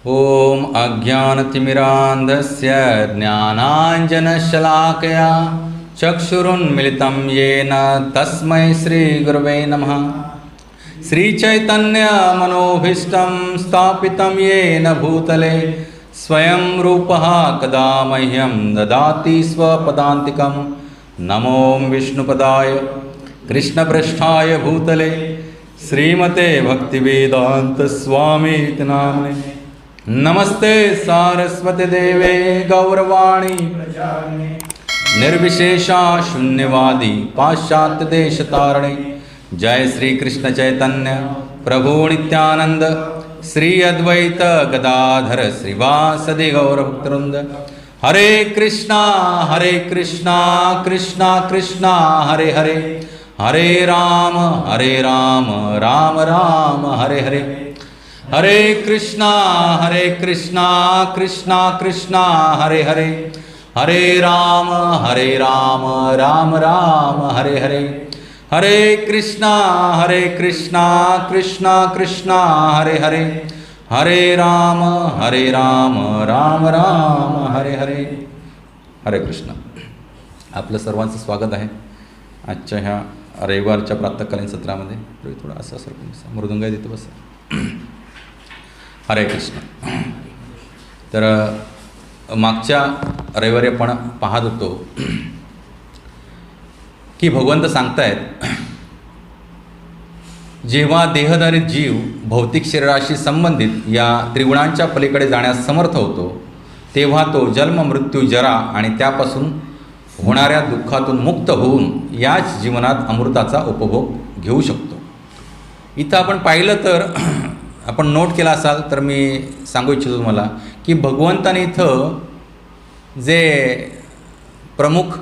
ओम अज्ञानतिमिरान्धस्य ज्ञानाञ्जनशलाकया चक्षुरुन्मिलितं येन तस्मै श्रीगुरवे नमः। श्रीचैतन्यमनोभीष्टं स्थापितं येन भूतले स्वयं रूपः कदा मह्यं ददाति स्वपदान्तिकं। नमो विष्णुपदाय कृष्णपृष्ठाय भूतले श्रीमते भक्तिवेदान्तस्वामीति नाम्ने। नमस्ते सारस्वती देवे गौरवाणी निर्विशेषा शून्यवादी पाश्चात्य देश तारणे। जय श्री कृष्ण चैतन्य प्रभु नित्यानंद श्री अद्वैत गदाधर श्रीवासदि गौरभक्तवृंद। हरे कृष्णा कृष्णा कृष्णा हरे हरे, हरे राम राम राम हरे हरे। हरे कृष्णा कृष्णा कृष्णा हरे हरे, हरे राम राम राम हरे हरे। हरे कृष्णा कृष्णा कृष्णा हरे हरे, हरे राम राम राम हरे हरे। हरे कृष्ण। आपलं सर्वांचं स्वागत आहे आजच्या ह्या रविवारच्या प्रातःकालीन सत्रामध्ये। थोडा असं सरकून बसा, मृदुंगाई देतो बसा। हरे कृष्ण। तर मागच्या रविवारी आपण पाहत होतो की भगवंत सांगतायत जेव्हा देहधारित जीव भौतिक शरीराशी संबंधित या त्रिगुणांच्या पलीकडे जाण्यास समर्थ होतो तेव्हा तो जन्म मृत्यू जरा आणि त्यापासून होणाऱ्या दुःखातून मुक्त होऊन याच जीवनात अमृताचा उपभोग घेऊ शकतो। इथं आपण पाहिलं तर आपण नोट केला असाल तर मी सांगू इच्छितो तुम्हाला की भगवंताने इथं जे प्रमुख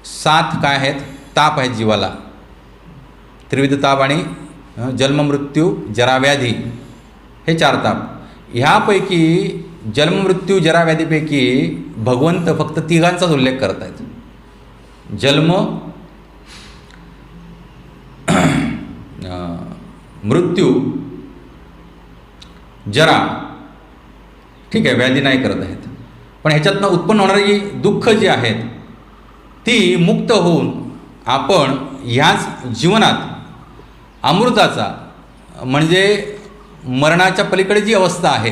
7 काय आहेत ताप आहेत जीवाला, त्रिविध ताप आणि जन्ममृत्यू जराव्याधी हे 4 ताप। ह्यापैकी जन्ममृत्यू जराव्याधीपैकी भगवंत फक्त 3घांचाच उल्लेख करत आहेत। जन्म, मृत्यू, जरा, ठीक आहे, व्याधी नाही करत आहेत। पण ह्याच्यातनं उत्पन्न होणारी दुःख जी आहेत ती मुक्त होऊन आपण ह्याच जीवनात अमृताचा म्हणजे मरणाच्या पलीकडे जी अवस्था आहे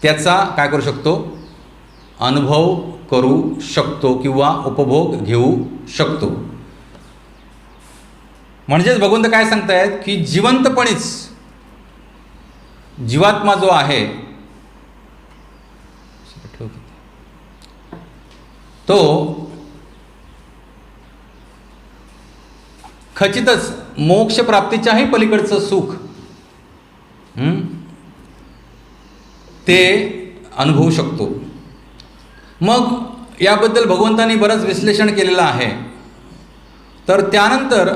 त्याचा काय करू शकतो, अनुभव करू शकतो किंवा उपभोग घेऊ शकतो। म्हणजेच भगवंत काय सांगतायत की जिवंतपणीच जीवात्मा जो आहे तो खचितच मोक्ष प्राप्तीच्याही पलीकडचं सुख ते अनुभवू शकतो। मग याबद्दल भगवंतांनी बरंच विश्लेषण केलेलं आहे। तर त्यानंतर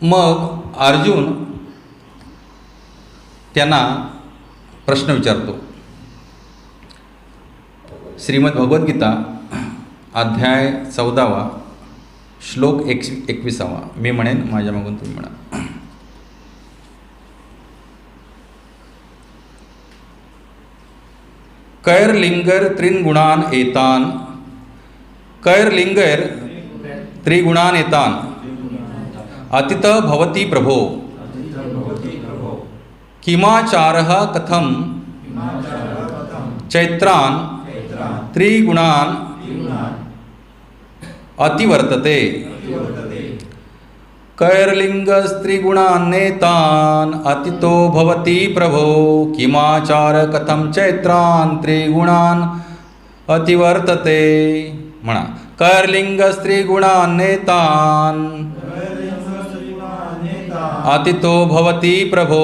मग अर्जुन त्यांना प्रश्न विचारतो। श्रीमद् भगवद्गीता अध्याय 14 श्लोक 21। मी म्हणेन, माझ्या मागून तुम्ही म्हणा। कैर्लिंगर त्रिगुणान एतान, कैर्लिंगर त्रिगुणान एतान अतित भवति प्रभो किमाचारः कथम चैत्रान त्रिगुणान अतिवर्तते। कैर्लिंगस्त्रिगुणान्नेतान अतितो भवति प्रभो किमाचार कथम चैत्रान त्रिगुणान अतिवर्तते। म्हणा, कैर्लिंगस्त्रिगुणान्नेतान अतितो भवति प्रभो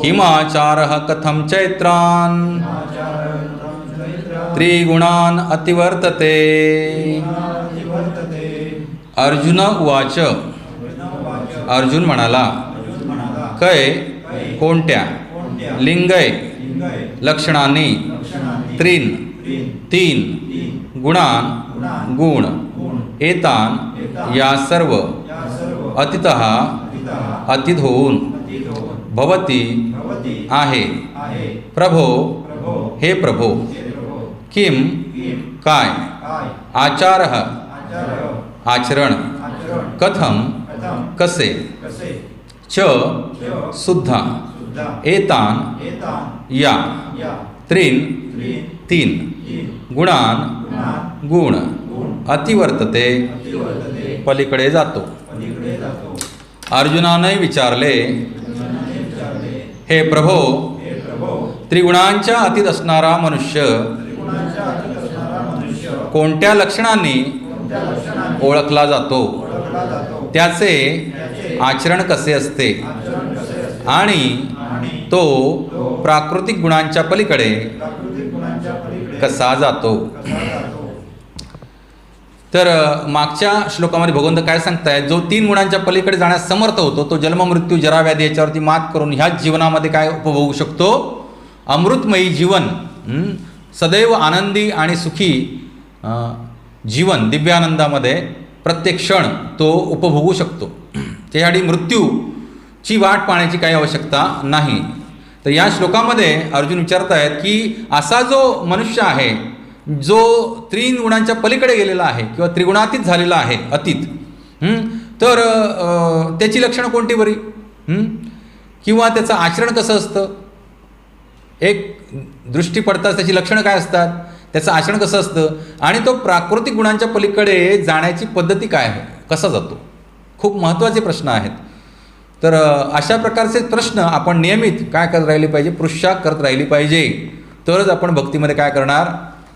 किमाचारः कथम चैत्रान त्रिगुणान अतिवर्तते। अर्जुन उवाच, अर्जुन म्हणाला, कै कोणत्या, लिंगय लक्षणांनी, त्रीन 3 गुणान गुण, एतान या सर्व, अतितः अतीत होऊन, भवती आहे. प्रभो हे प्रभो किम काय आचारः आचरण कथम कसे च शुद्धा एतान या त्रीन तीन गुणान गुण अतिवर्तते पलीकडे जातो. अर्जुनाने विचारले, हे प्रभो, त्रिगुणांच्या अतीत असणारा मनुष्य कोणत्या लक्षणांनी ओळखला जातो, त्याचे आचरण कसे असते आणि तो प्राकृतिक गुणांच्या पलीकडे कसा जातो. तर मागच्या श्लोकामध्ये भगवंत काय सांगतायत, जो 3 गुणांच्या पलीकडे जाण्यास समर्थ होतो तो जन्म मृत्यू जरा व्याधी याच्यावरती मात करून ह्याच जीवनामध्ये काय उपभोगू शकतो, अमृतमयी जीवन, सदैव आनंदी आणि सुखी जीवन, दिव्यानंदामध्ये प्रत्येक क्षण तो उपभोगू शकतो. त्यासाठी मृत्यूची वाट पाहण्याची काही आवश्यकता नाही. तर या श्लोकामध्ये अर्जुन विचारत आहेत की असा जो मनुष्य आहे जो 3 गुणांच्या पलीकडे गेलेला आहे किंवा त्रिगुणातीत झालेला आहे, अतीत, तर त्याची लक्षणं कोणती बरी, किंवा त्याचं आचरण कसं असतं. एक दृष्टी पडताच त्याची लक्षणं काय असतात, त्याचं आचरण कसं असतं आणि तो प्राकृतिक गुणांच्या पलीकडे जाण्याची पद्धती काय आहे, कसा जातो. खूप महत्त्वाचे प्रश्न आहेत. तर अशा प्रकारचे प्रश्न आपण नियमित काय करत राहिले पाहिजे, पृष्ठा करत राहिली पाहिजे. तरच आपण भक्तीमध्ये काय करणार,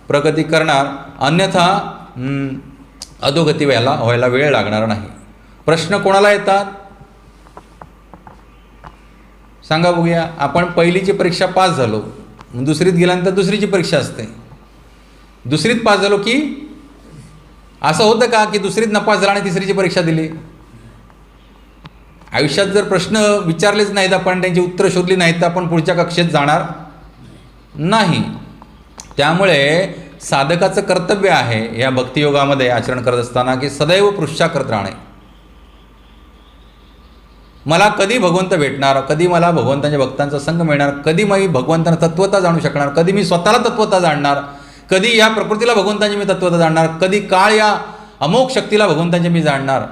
प्रगती करणार. अन्यथा अधोगती व्हायला वेळ लागणार नाही. प्रश्न कोणाला येतात सांगा बघूया. आपण पहिलीची परीक्षा पास झालो, दुसरीत गेल्यानंतर दुसरीची परीक्षा असते. दुसरीत पास झालो की असं होतं का की दुसरीत नापास झाला आणि तिसरीची परीक्षा दिली. आयुष्यात जर प्रश्न विचारलेच नाहीत, आपण त्यांची उत्तरं शोधली नाहीत, तर आपण पुढच्या कक्षेत जाणार नाही. त्यामुळे साधकाचं कर्तव्य आहे या भक्तियोगामध्ये आचरण करत असताना की सदैव पृष्ठा करत राहणे. मला कधी भगवंत भेटणार, कधी मला भगवंतांच्या भक्तांचा संग मिळणार, कधी मी भगवंतांना तत्वता जाणू शकणार, कधी मी स्वतःला तत्वता जाणणार, कधी या प्रकृतीला भगवंतांची मी तत्वता जाणणार, कधी काळ या अमोघ शक्तीला भगवंतांची मी जाणणार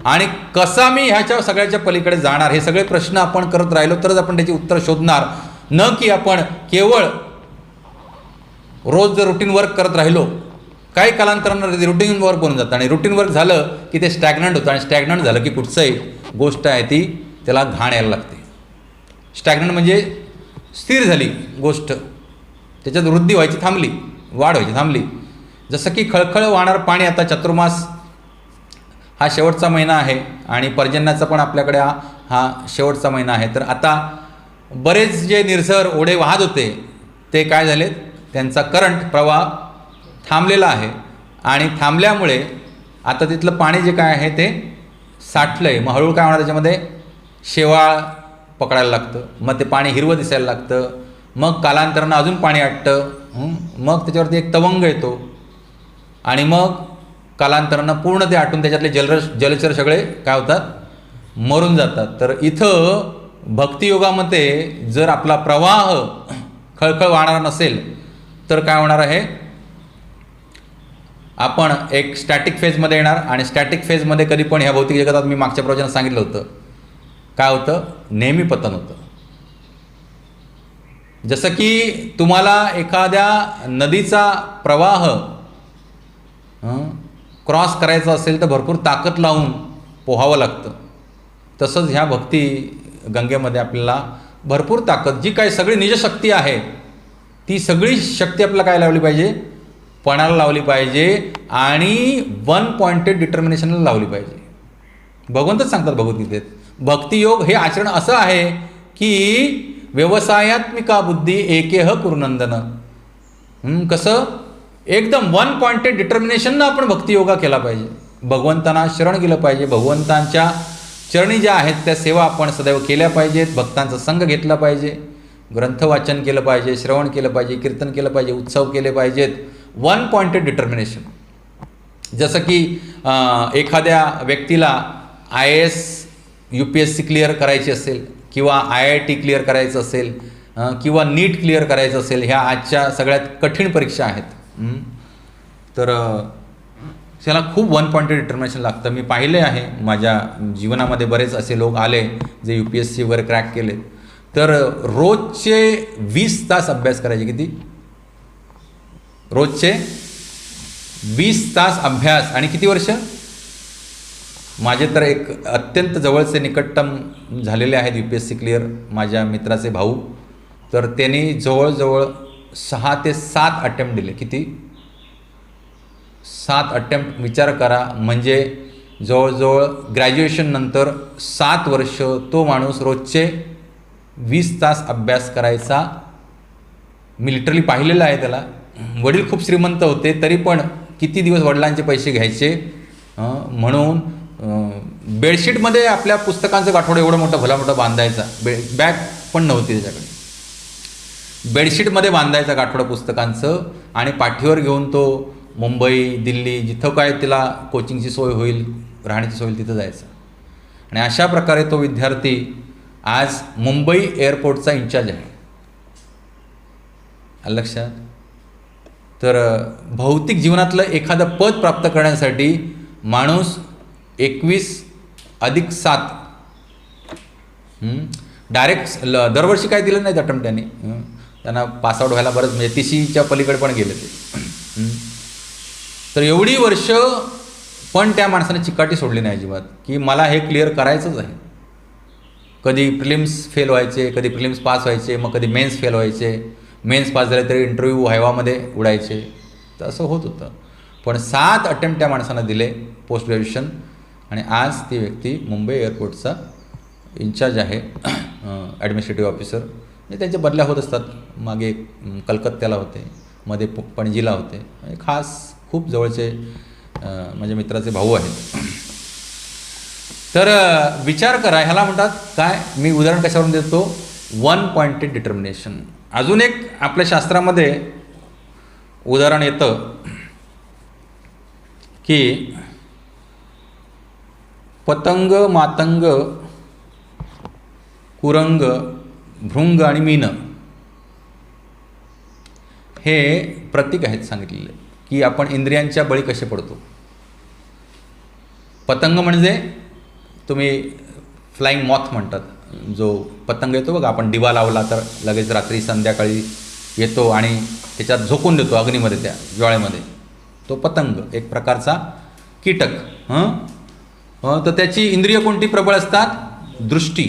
आणि कसा मी ह्याच्या सगळ्याच्या पलीकडे जाणार. हे सगळे प्रश्न आपण करत राहिलो तरच आपण त्याची उत्तर शोधणार. न की आपण केवळ रोज जर रुटीन वर्क करत राहिलो, काही कालांतरानं रुटीन वर्क बनून जातं आणि रुटीन वर्क झालं की ते स्टॅग्नंट होतं आणि स्टॅग्नंट झालं की कुठचंही गोष्ट आहे ती त्याला घाण यायला लागते. स्टॅग्नंट म्हणजे स्थिर झाली गोष्ट, त्याच्यात वृद्धी व्हायची थांबली, वाढ व्हायची थांबली. जसं की खळखळ वाहणारं पाणी. आता चातुर्मास हा शेवटचा महिना आहे आणि पर्जन्याचा पण आपल्याकडे हा शेवटचा महिना आहे. तर आता बरेच जे निर्झर ओढे वाहत होते ते काय झालेत, त्यांचा करंट प्रवाह थांबलेला आहे आणि थांबल्यामुळे आता तिथलं पाणी जे काय आहे ते साठलं आहे. मग हळूहळू काय होणार, त्याच्यामध्ये शेवाळ पकडायला लागतं, मग ते पाणी हिरवं दिसायला लागतं, मग कालांतरानं अजून पाणी आटतं, मग त्याच्यावरती एक तवंग येतो आणि मग कालांतरानं पूर्ण ते आटून त्याच्यातले जलचर सगळे काय होतात, मरून जातात. तर इथं भक्तियोगामध्ये जर आपला प्रवाह खळखळ वाहणारा नसेल तर काय होणार आहे, आपण एक स्टॅटिक फेजमध्ये येणार आणि स्टॅटिक फेजमध्ये कधी पण ह्या भौतिक जगतात मी मागच्या प्रवचनात सांगितलं होतं काय होतं, नेहमी पतन होतं. जसं की तुम्हाला एखाद्या नदीचा प्रवाह क्रॉस करायचा असेल तर भरपूर ताकद लावून पोहावं लागतं. तसंच ह्या भक्ती गंगेमध्ये आपल्याला भरपूर ताकद, जी काही सगळी निजशक्ती आहे ती सगळी शक्ती आपल्याला काय लावली पाहिजे, पणाला लावली पाहिजे आणि वन पॉइंटेड डिटर्मिनेशनला लावली पाहिजे. भगवंतच सांगतात भगवद्गीतेत, भक्तियोग हे आचरण असं आहे की व्यवसायात्मिका बुद्धी एकेह कुरुनंदन. कसं, एकदम वन पॉइंटेड डिटर्मिनेशननं आपण भक्तियोगा केला पाहिजे. भगवंतांना शरण गेलं पाहिजे, भगवंतांच्या चरणी ज्या आहेत त्या सेवा आपण सदैव केल्या पाहिजेत, भक्तांचा संग घेतला पाहिजे, ग्रंथ वाचन केलं पाहिजे, श्रवण केलं पाहिजे, कीर्तन केलं पाहिजे, उत्सव केले पाहिजेत. One pointed determination. जसं की एखाद्या व्यक्तीला IAS UPSC क्लिअर करायची असेल किंवा IIT क्लिअर करायचं असेल किंवा नीट क्लिअर करायचं असेल, ह्या आजच्या सगळ्यात कठीण परीक्षा आहेत. तर त्याला खूप वन पॉइंटेड डिटर्मिनेशन लागतं. मी पाहिले आहे माझ्या जीवनामध्ये बरेच असे लोक आले जे UPSC वगैरे क्रॅक केले, तर रोजचे 20 तास अभ्यास करायचे. किती? रोजचे 20 तास अभ्यास. आणि किती वर्ष? माझे तर एक अत्यंत जवळचे निकटतम झालेले आहेत UPSC क्लिअर, माझ्या मित्राचे भाऊ. तर त्यांनी जवळजवळ 6 ते 7 अटेम्प्ट दिले. किती? 7 अटेम्प्ट. विचार करा, म्हणजे जवळजवळ ग्रॅज्युएशननंतर 7 वर्ष तो माणूस रोजचे 20 तास अभ्यास करायचा. मी लिटरली पाहिलेलं आहे त्याला. वडील खूप श्रीमंत होते, तरी पण किती दिवस वडिलांचे पैसे घ्यायचे म्हणून बेडशीटमध्ये आपल्या पुस्तकांचं गाठोडं एवढं मोठं भला मोठं बांधायचा. बॅग पण नव्हती त्याच्याकडे. बेडशीटमध्ये बांधायचा गाठोडं पुस्तकांचं आणि पाठीवर घेऊन तो मुंबई, दिल्ली, जिथं काय तिला कोचिंगची सोय होईल, राहण्याची सोय होईल, तिथं जायचं. आणि अशा प्रकारे तो विद्यार्थी आज मुंबई एअरपोर्टचा इंचार्ज आहे. लक्षात? तर भौतिक जीवनातलं एखादं पद प्राप्त करण्यासाठी माणूस 21+7 डायरेक्ट दरवर्षी काय दिलं नाही अटेम्प्ट त्यांनी. त्यांना पासआउट व्हायला बरंच, म्हणजे 30च्या पलीकडे पण गेले ते. तर एवढी वर्ष पण त्या माणसाने चिकाटी सोडली नाही अजिबात, की मला हे क्लिअर करायचंच आहे. कधी प्रिलिम्स फेल व्हायचे, कधी प्रिलिम्स पास व्हायचे, मग कधी मेन्स फेल व्हायचे. मेन्स पास झाले तरी इंटरव्ह्यू व्हायवामध्ये उडायचे. तर असं होत होतं. पण 7 अटेम्प्ट त्या माणसानं दिले पोस्ट ग्रॅज्युएशन, आणि आज ती व्यक्ती मुंबई एअरपोर्टचा इंचार्ज आहे, ॲडमिनिस्ट्रेटिव्ह ऑफिसर. म्हणजे त्यांच्या बदल्या होत असतात. मागे कलकत्त्याला होते, मध्ये पणजीला होते. म्हणजे खास खूप जवळचे माझ्या मित्राचे भाऊ आहेत. तर विचार करा, ह्याला म्हणतात काय, मी उदाहरण कशावरून देतो, वन पॉइंटेड डिटर्मिनेशन. अजून एक आपल्या शास्त्रामध्ये उदाहरण येतं की पतंग, मातंग, कुरंग, भृंग आणि मीन हे प्रतीक आहेत सांगितलेले, की आपण इंद्रियांच्या बळी कसे पडतो. पतंग म्हणजे तुम्ही फ्लाइंग मॉथ म्हणतात, जो पतंग येतो बघा, आपण दिवा लावला तर लगेच रात्री संध्याकाळी येतो आणि त्याच्यात झोकून देतो अग्नीमध्ये, त्या ज्वाळेमध्ये. तो पतंग एक प्रकारचा कीटक. तर त्याची इंद्रिय कोणती प्रबळ असतात? दृष्टी.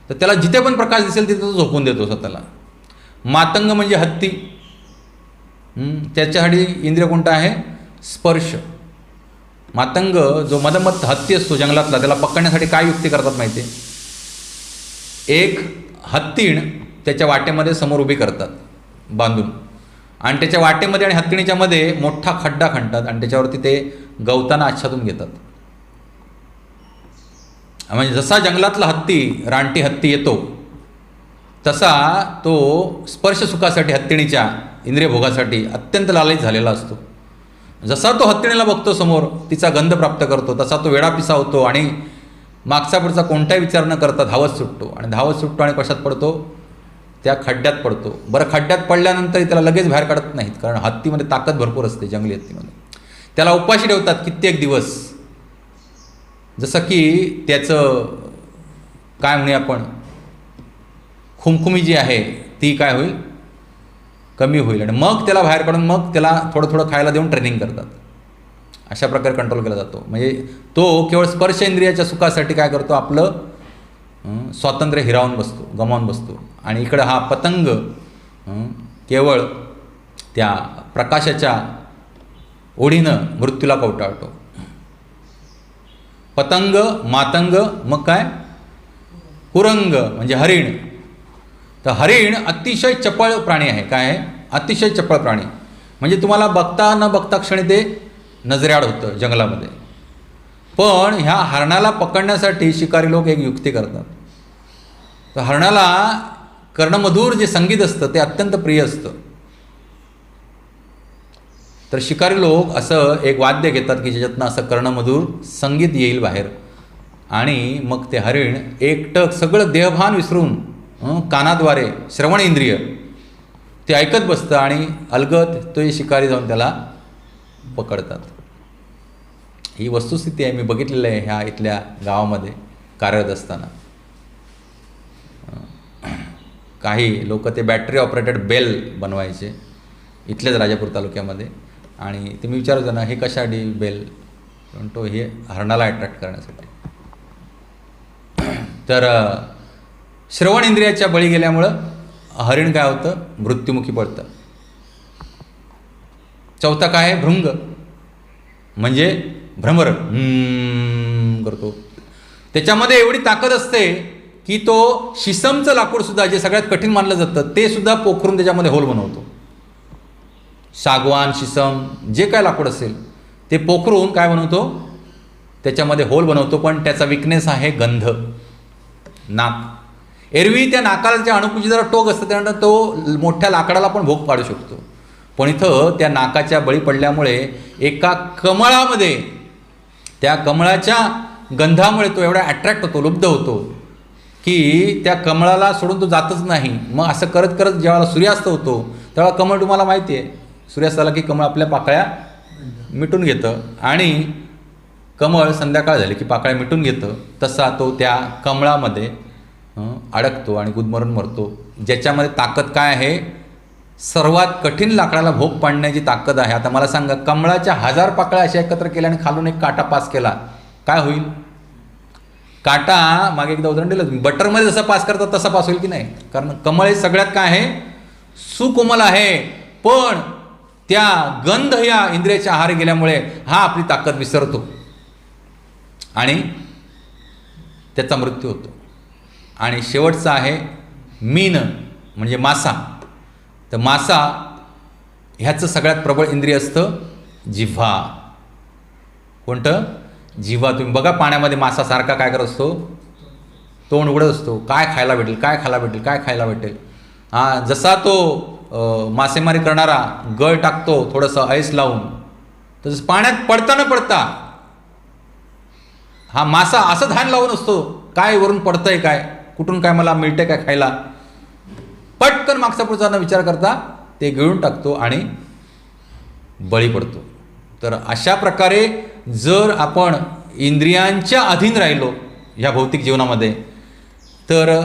तर त्याला जिथे पण प्रकाश दिसेल तिथे तो झोकून देतो स्वतःला. मातंग म्हणजे हत्ती. त्याच्यासाठी इंद्रिय कोणता आहे? स्पर्श. मातंग जो मदमत्त हत्ती असतो जंगलातला, त्याला पकडण्यासाठी काय युक्ती करतात माहिती आहे? एक हत्तीण त्याच्या वाटेमध्ये समोर उभी करतात बांधून, आणि त्याच्या वाटेमध्ये आणि हत्तीणीच्या मध्ये मोठा खड्डा खणतात आणि त्याच्यावरती ते गवताना आच्छादून घेतात. म्हणजे जसा जंगलातला हत्ती, रानटी हत्ती येतो, तसा तो स्पर्श सुखासाठी, हत्तीणीच्या इंद्रिय भोगासाठी अत्यंत लालच झालेला असतो. जसा तो हत्तीणीला बघतो समोर, तिचा गंध प्राप्त करतो, तसा तो वेडापिसा होतो आणि मागचा पुढचा कोणताही विचार न करता धावत सुटतो. आणि धावत सुटतो आणि कशात पडतो? त्या खड्ड्यात पडतो. बरं, खड्ड्यात पडल्यानंतर त्याला लगेच बाहेर काढत नाहीत, कारण हत्तीमध्ये ताकद भरपूर असते, जंगली हत्तीमध्ये. त्याला उपाशी ठेवतात कित्येक दिवस. जसं की त्याचं काय म्हणूया आपण, खुमखुमी जी आहे ती काय होईल? कमी होईल. आणि मग त्याला बाहेर काढून मग त्याला थोडं थोडं खायला देऊन ट्रेनिंग करतात. अशा प्रकारे कंट्रोल केला जातो. म्हणजे तो केवळ स्पर्श इंद्रियाच्या सुखासाठी काय करतो? आपलं स्वातंत्र्य हिरावून बसतो, गमावून बसतो. आणि इकडं हा पतंग केवळ त्या प्रकाशाच्या ओढीनं मृत्यूला कवटाळतो. पतंग, मातंग, मग काय? कुरंग म्हणजे हरिण. तर हरिण अतिशय चपळ प्राणी आहे. काय आहे? अतिशय चपळ प्राणी. म्हणजे तुम्हाला बघता न बघता क्षणी ते नजरेआड होतं जंगलामध्ये. पण ह्या हरणाला पकडण्यासाठी शिकारी लोक एक युक्ती करतात. तर हरणाला कर्णमधुर जे संगीत असतं ते अत्यंत प्रिय असतं. तर शिकारी लोक असं एक वाद्य घेतात की ज्याच्यातनं असं कर्णमधुर संगीत येईल बाहेर, आणि मग ते हरिण एकटक सगळं देहभान विसरून कानाद्वारे श्रवण इंद्रिय ते ऐकत बसतं आणि अलगद तो शिकारी जाऊन त्याला पकडतात. ही वस्तुस्थिती आहे, मी बघितलेलं आहे ह्या इथल्या गावामध्ये कार्यरत असताना. काही लोक ते बॅटरी ऑपरेटेड बेल बनवायचे इथल्याच राजापूर तालुक्यामध्ये, आणि ते मी विचारतो ना हे कशासाठी बेल, म्हणतो हे हरणाला अट्रॅक्ट करण्यासाठी. तर श्रवण इंद्रियाच्या बळी गेल्यामुळं हरिण काय होतं, मृत्युमुखी पडतं. चौथा काय आहे, भृंग, म्हणजे भ्रमर करतो. त्याच्यामध्ये एवढी ताकद असते की तो शिसमचं लाकूडसुद्धा जे सगळ्यात कठीण मानलं जातं ते सुद्धा पोखरून त्याच्यामध्ये होल बनवतो. सागवान, शिसम जे काय लाकूड असेल ते पोखरून काय बनवतो, त्याच्यामध्ये होल बनवतो. पण त्याचा विकनेस आहे गंध, नाक. एरवी त्या नाकाला ज्या अणुकुची जरा टोक असतं त्यानंतर तो मोठ्या लाकडाला पण भोग पाडू शकतो. पण इथं त्या नाकाच्या बळी पडल्यामुळे एका कमळामध्ये, त्या कमळाच्या गंधामुळे तो एवढा अट्रॅक्ट होतो, लुब्ध होतो की त्या कमळाला सोडून तो जातच नाही. मग असं करत करत जेव्हा सूर्यास्त होतो तेव्हा कमळ, तुम्हाला माहिती आहे सूर्यास्त झाला की कमळ आपल्या पाकळ्या मिटून घेतं, आणि कमळ संध्याकाळ झाली की पाकळ्या मिटून घेतं. तसा तो त्या कमळामध्ये अडकतो आणि गुदमरून मरतो. ज्याच्यामध्ये ताकद काय आहे, सर्वात कठीण लाकडाला भोग पाडण्याची ताकद आहे. आता मला सांगा, कमळाच्या 1000 पाकळ्या अशा एकत्र केल्या आणि खालून एक काटा पास केला, काय होईल? काटा मागे एकदा उदाहरण दिलं, बटरमध्ये जसं पास करतात तसा पास होईल की नाही? कारण कमळ हे सगळ्यात काय आहे, सुकोमल आहे. पण त्या गंध या इंद्रियाच्या आहारी गेल्यामुळे हा आपली ताकद विसरतो आणि त्याचा मृत्यू होतो. आणि शेवटचा आहे मीन, म्हणजे मासा. तर मासा ह्याचं सगळ्यात प्रबळ इंद्रिय असतं जिव्हा. कोणतं? जिव्हा. तुम्ही बघा पाण्यामध्ये मासा सारखा काय करत असतो, तोंड उघडत असतो, काय खायला भेटेल, काय खायला भेटेल, काय खायला भेटेल. जसा तो मासेमारी करणारा गळ टाकतो थोडंसं ऐस लावून, तसं पाण्यात पडता न पडता हा मासा असं ध्यान लावून असतो, काय वरून पडतंय, काय कुठून काय मला मिळतंय काय खायला, पटकन मागचा पुढचा न विचार करता ते गिळून टाकतो आणि बळी पडतो. तर अशा प्रकारे जर आपण इंद्रियांच्या अधीन राहिलो ह्या भौतिक जीवनामध्ये, तर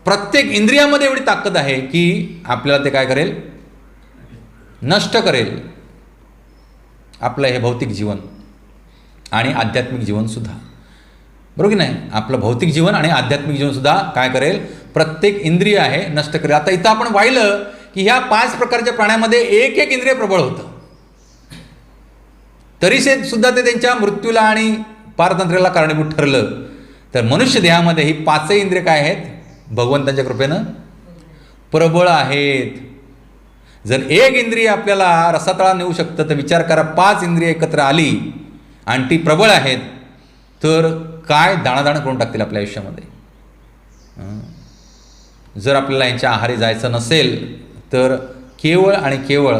प्रत्येक इंद्रियामध्ये एवढी ताकद आहे की आपल्याला ते काय करेल, नष्ट करेल आपलं हे भौतिक जीवन आणि आध्यात्मिक जीवनसुद्धा. बरोबर की नाही? आपलं भौतिक जीवन आणि आध्यात्मिक जीवनसुद्धा काय करेल, प्रत्येक इंद्रिय आहे नष्ट करेल. आता इथं आपण पाहिलं की ह्या 5 प्रकारच्या प्राण्यामध्ये एक एक इंद्रिय प्रबळ होतं, तरी सुद्धा ते त्यांच्या मृत्यूला आणि पारतंत्र्याला कारणीभूत ठरलं. तर मनुष्य देहामध्ये ही 5 इंद्रिय काय आहेत, भगवंताच्या कृपेनं प्रबळ आहेत. जर एक इंद्रिय आपल्याला रसातळा नेऊ शकतं तर विचार करा, 5 इंद्रिय एकत्र आली आणि ती प्रबळ आहेत तर काय दाणादाणं करून टाकतील आपल्या आयुष्यामध्ये. जर आपल्याला यांच्या आहारी जायचं नसेल तर केवळ आणि केवळ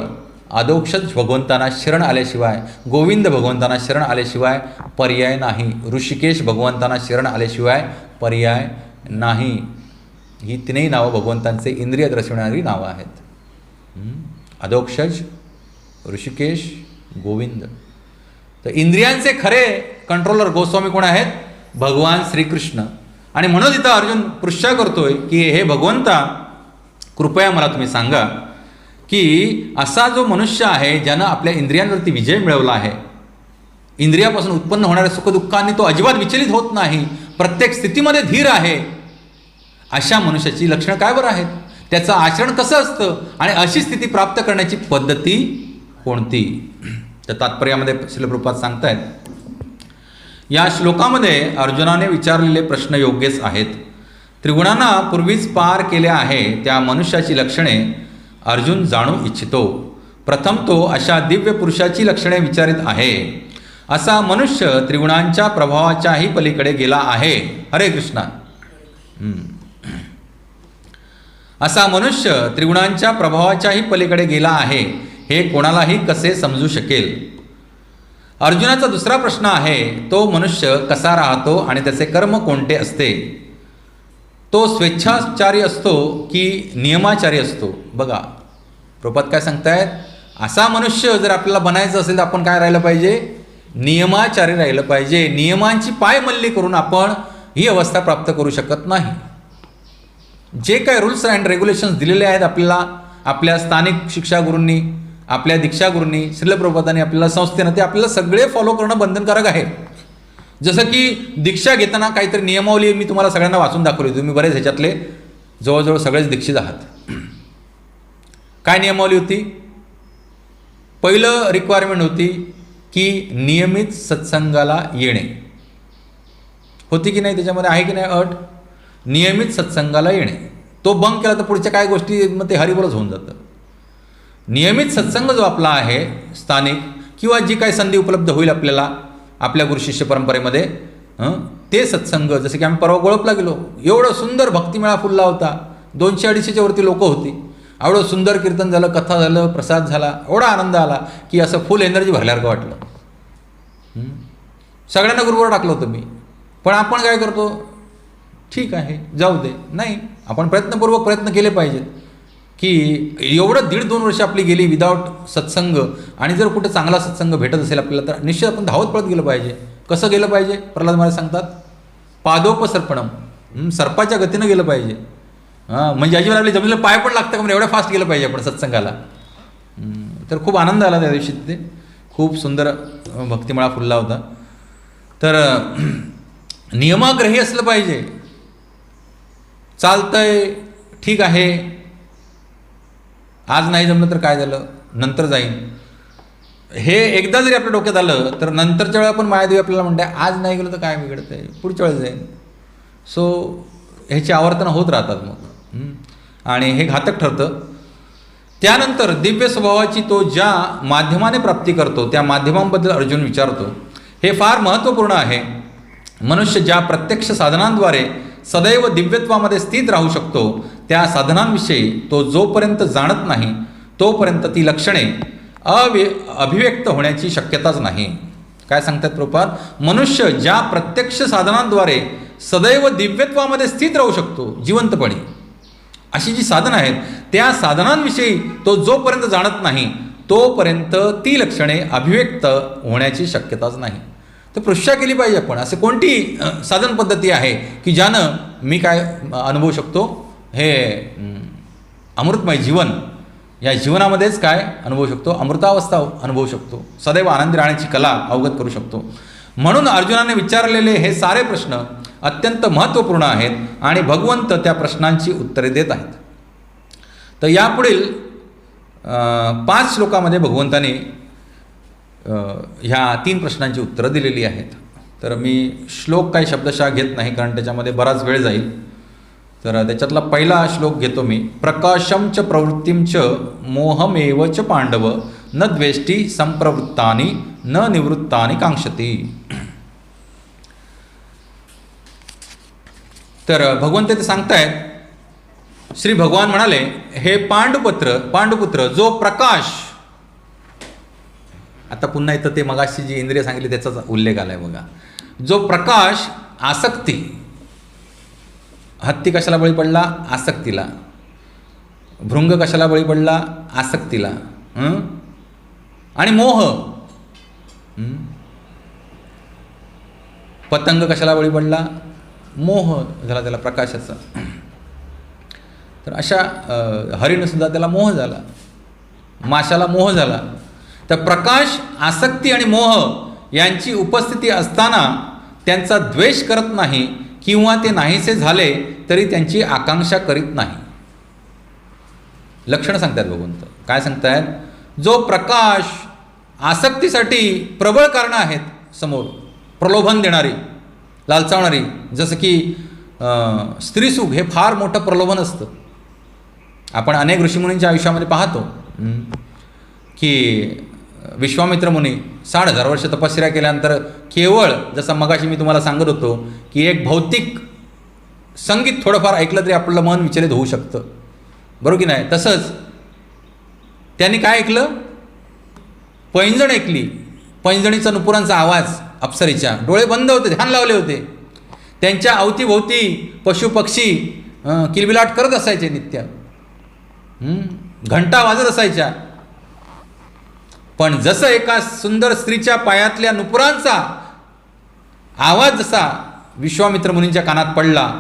अधोक्षज भगवंतांना शरण आल्याशिवाय, गोविंद भगवंतांना शरण आल्याशिवाय पर्याय नाही, ऋषिकेश भगवंतांना शरण आल्याशिवाय पर्याय नाही. ही 3ही नावं भगवंतांचे इंद्रिय दर्शवणारी नावं आहेत, अधोक्षज, ऋषिकेश, गोविंद. तर इंद्रियांचे खरे कंट्रोलर गोस्वामी कोण आहेत? भगवान श्रीकृष्ण. आणि म्हणून इथं अर्जुन पृच्छा करतोय की हे भगवंता, कृपया मला तुम्ही सांगा की असा जो मनुष्य आहे ज्यानं आपल्या इंद्रियांवरती विजय मिळवला आहे, इंद्रियापासून उत्पन्न होणाऱ्या सुखदुःखांनी तो अजिबात विचलित होत नाही, प्रत्येक स्थितीमध्ये धीर आहे, अशा मनुष्याची लक्षणं काय बरं आहेत, त्याचं आचरण कसं असतं आणि अशी स्थिती प्राप्त करण्याची पद्धती कोणती? तर तात्पर्यामध्ये श्रील प्रभुपाद सांगतायत, या श्लोकामध्ये अर्जुनाने विचारलेले प्रश्न योग्यच आहेत. त्रिगुणांना पूर्वीच पार केले आहे त्या मनुष्याची लक्षणे अर्जुन जाणू इच्छितो. प्रथम तो अशा दिव्य पुरुषाची लक्षणे विचारित आहे. असा मनुष्य त्रिगुणांच्या प्रभावाच्याही पलीकडे गेला आहे. हरे कृष्णा. असा मनुष्य त्रिगुणांच्या प्रभावाच्याही पलीकडे गेला आहे हे कोणालाही कसे समजू शकेल? अर्जुनाचा दुसरा प्रश्न आहे, तो मनुष्य कसा राहतो आणि त्याचे कर्म कोणते असते? तो स्वेच्छाचारी असतो की नियमाचारी असतो? बघा प्रभुपाद काय सांगतायत, असा मनुष्य जर आपल्याला बनायचं असेल तर आपण काय राहिलं पाहिजे? नियमाचारी राहिलं पाहिजे. नियमांची पायमल्ली करून आपण ही अवस्था प्राप्त करू शकत नाही. जे काय रूल्स अँड रेग्युलेशन्स दिलेले आहेत आपल्याला आपल्या स्थानिक शिक्षागुरूंनी, आपल्या दीक्षागुरूंनी, श्रील प्रभुपादांनी आपल्याला संस्थेनं, ते आपल्याला सगळे फॉलो करणं बंधनकारक आहे. जसं की दीक्षा घेताना काहीतरी नियमावली मी तुम्हाला सगळ्यांना वाचून दाखवली. तुम्ही बरेच ह्याच्यातले जवळजवळ सगळेच दीक्षित आहात. काय नियमावली होती? पहिलं रिक्वायरमेंट होती की नियमित सत्संगाला येणे. होती की नाही? त्याच्यामध्ये आहे की नाही अट? नियमित सत्संगाला येणे. तो बंक केला तर पुढच्या काय गोष्टी मग ते हरिबोलच होऊन जातं. नियमित सत्संग जो आपला आहे स्थानिक, किंवा जी काही संधी उपलब्ध होईल आपल्याला आपल्या गुरुशिष्य परंपरेमध्ये, ते सत्संग, जसं की आम्ही परवा गोळपला गेलो, एवढं सुंदर भक्तिमेळा फुलला होता, 200-250च्या वरती लोकं होती, एवढं सुंदर कीर्तन झालं, कथा झालं, प्रसाद झाला, एवढा आनंद आला की असं फुल एनर्जी भरल्यासारखं वाटलं. सगळ्यांना गुरुवर टाकलं होतं मी. पण आपण काय करतो? ठीक आहे जाऊ दे. नाही, आपण प्रयत्नपूर्वक प्रयत्न केले पाहिजेत की एवढं 1.5-2 वर्ष आपली गेली विदाऊट सत्संग, आणि जर कुठे चांगला सत्संग भेटत असेल आपल्याला तर निश्चित आपण धावत पळत गेलं पाहिजे. कसं गेलं पाहिजे? प्रल्हाद महाराज सांगतात, पादोपसर्पणम, सर्पाच्या गतीनं गेलं पाहिजे. म्हणजे अजिबात आपली जमिनीला पाय पण लागतं का म्हणजे एवढ्या फास्ट गेलं पाहिजे आपण सत्संगाला. तर खूप आनंद आला त्या दिवशी. तिथे खूप सुंदर भक्तिमेळा फुलला होता. तर नियमाग्रही असलं पाहिजे. चालतंय, ठीक आहे, आज नाही जमलं तर काय झालं, नंतर जाईन, हे एकदा जरी आपल्या डोक्यात आलं तर नंतरच्या वेळेला आपण मायादेवी आपल्याला म्हणते आज नाही गेलं तर काय बिघडतं आहे, पुढच्या वेळेस जाईन. सो ह्याची आवर्तनं होत राहतात मग, आणि हे घातक ठरतं. त्यानंतर दिव्य स्वभावाची तो ज्या माध्यमाने प्राप्ती करतो त्या माध्यमांबद्दल अर्जुन विचारतो. हे फार महत्त्वपूर्ण आहे. मनुष्य ज्या प्रत्यक्ष साधनांद्वारे सदैव दिव्यत्वामध्ये स्थित राहू शकतो त्या साधनांविषयी तो जोपर्यंत जाणत नाही तोपर्यंत ती लक्षणे अभिव्यक्त होण्याची शक्यताच नाही. काय सांगतात प्रभुपाद? मनुष्य ज्या प्रत्यक्ष साधनांद्वारे सदैव दिव्यत्वामध्ये स्थित राहू शकतो जिवंतपणे, अशी जी साधनं आहेत त्या साधनांविषयी तो जोपर्यंत जाणत नाही तोपर्यंत ती लक्षणे अभिव्यक्त होण्याची शक्यताच नाही. तर पृष्ठा केली पाहिजे आपण. असे कोणती साधन पद्धती आहे की ज्यानं मी काय अनुभवू शकतो? हे अमृतमय जीवन, या जीवनामध्येच काय अनुभवू शकतो? अमृतावस्था अनुभवू शकतो, सदैव आनंदी राहण्याची कला अवगत करू शकतो. म्हणून अर्जुनाने विचारलेले हे सारे प्रश्न अत्यंत महत्त्वपूर्ण आहेत आणि भगवंत त्या प्रश्नांची उत्तरे देत आहेत. तर यापुढील 5 श्लोकामध्ये भगवंताने ह्या 3 प्रश्नांची उत्तरं दिलेली आहेत. तर मी श्लोक काही शब्दशः घेत नाही कारण त्याच्यामध्ये बराच वेळ जाईल. तर त्याच्यातला पहिला श्लोक घेतो मी. प्रकाशम च प्रवृत्तीं च मोहमेव च पांडव न द्वेष्टी संप्रवृत्तानि न निवृत्तानि कांक्षती. तर भगवंत ते सांगतायत, श्री भगवान म्हणाले, हे पांडुपुत्र जो प्रकाश, आता पुन्हा इथं ते मगाशी जी इंद्रिय सांगितली त्याचाच उल्लेख आलाय बघा. जो प्रकाश आसक्ती, हत्ती कशाला बळी पडला? आसक्तीला. भृंग कशाला बळी पडला? आसक्तीला. आणि मोह, पतंग कशाला बळी पडला? मोह झाला त्याला प्रकाशाचा. तर अशा हरिणसुद्धा त्याला मोह झाला, माशाला मोह झाला. तर प्रकाश, आसक्ती आणि मोह यांची उपस्थिती असताना त्यांचा द्वेष करत नाही किंवा ते नाहीसे झाले तरी त्यांची आकांक्षा करीत नाही. लक्षणं सांगतात भगवंत. काय सांगतायत? जो प्रकाश, आसक्तीसाठी प्रबळ कारणं आहेत समोर, प्रलोभन देणारी, लालचावणारी, जसं की स्त्रीसुख हे फार मोठं प्रलोभन असतं. आपण अनेक ऋषीमुनींच्या आयुष्यामध्ये पाहतो की विश्वामित्र मुनी 60,000 वर्ष तपश्चर्या केल्यानंतर केवळ, जसं मगाशी मी तुम्हाला सांगत होतो की एक भौतिक संगीत थोडंफार ऐकलं तरी आपलं मन विचलित होऊ शकतं, बरोबर की नाही? तसंच त्यांनी काय ऐकलं? पैंजण ऐकली पैंजणीचा नुपुरांचा आवाज अप्सरेच्या, डोळे बंद होते, ध्यान लावले होते. त्यांच्या अवतीभोवती पशुपक्षी किलबिलाट करत असायचे नित्य, घंटा वाजत असायच्या. पण जसं एका सुंदर स्त्रीच्या पायातल्या नुपुरांचा आवाज जसा विश्वामित्र मुनींच्या कानात पडला,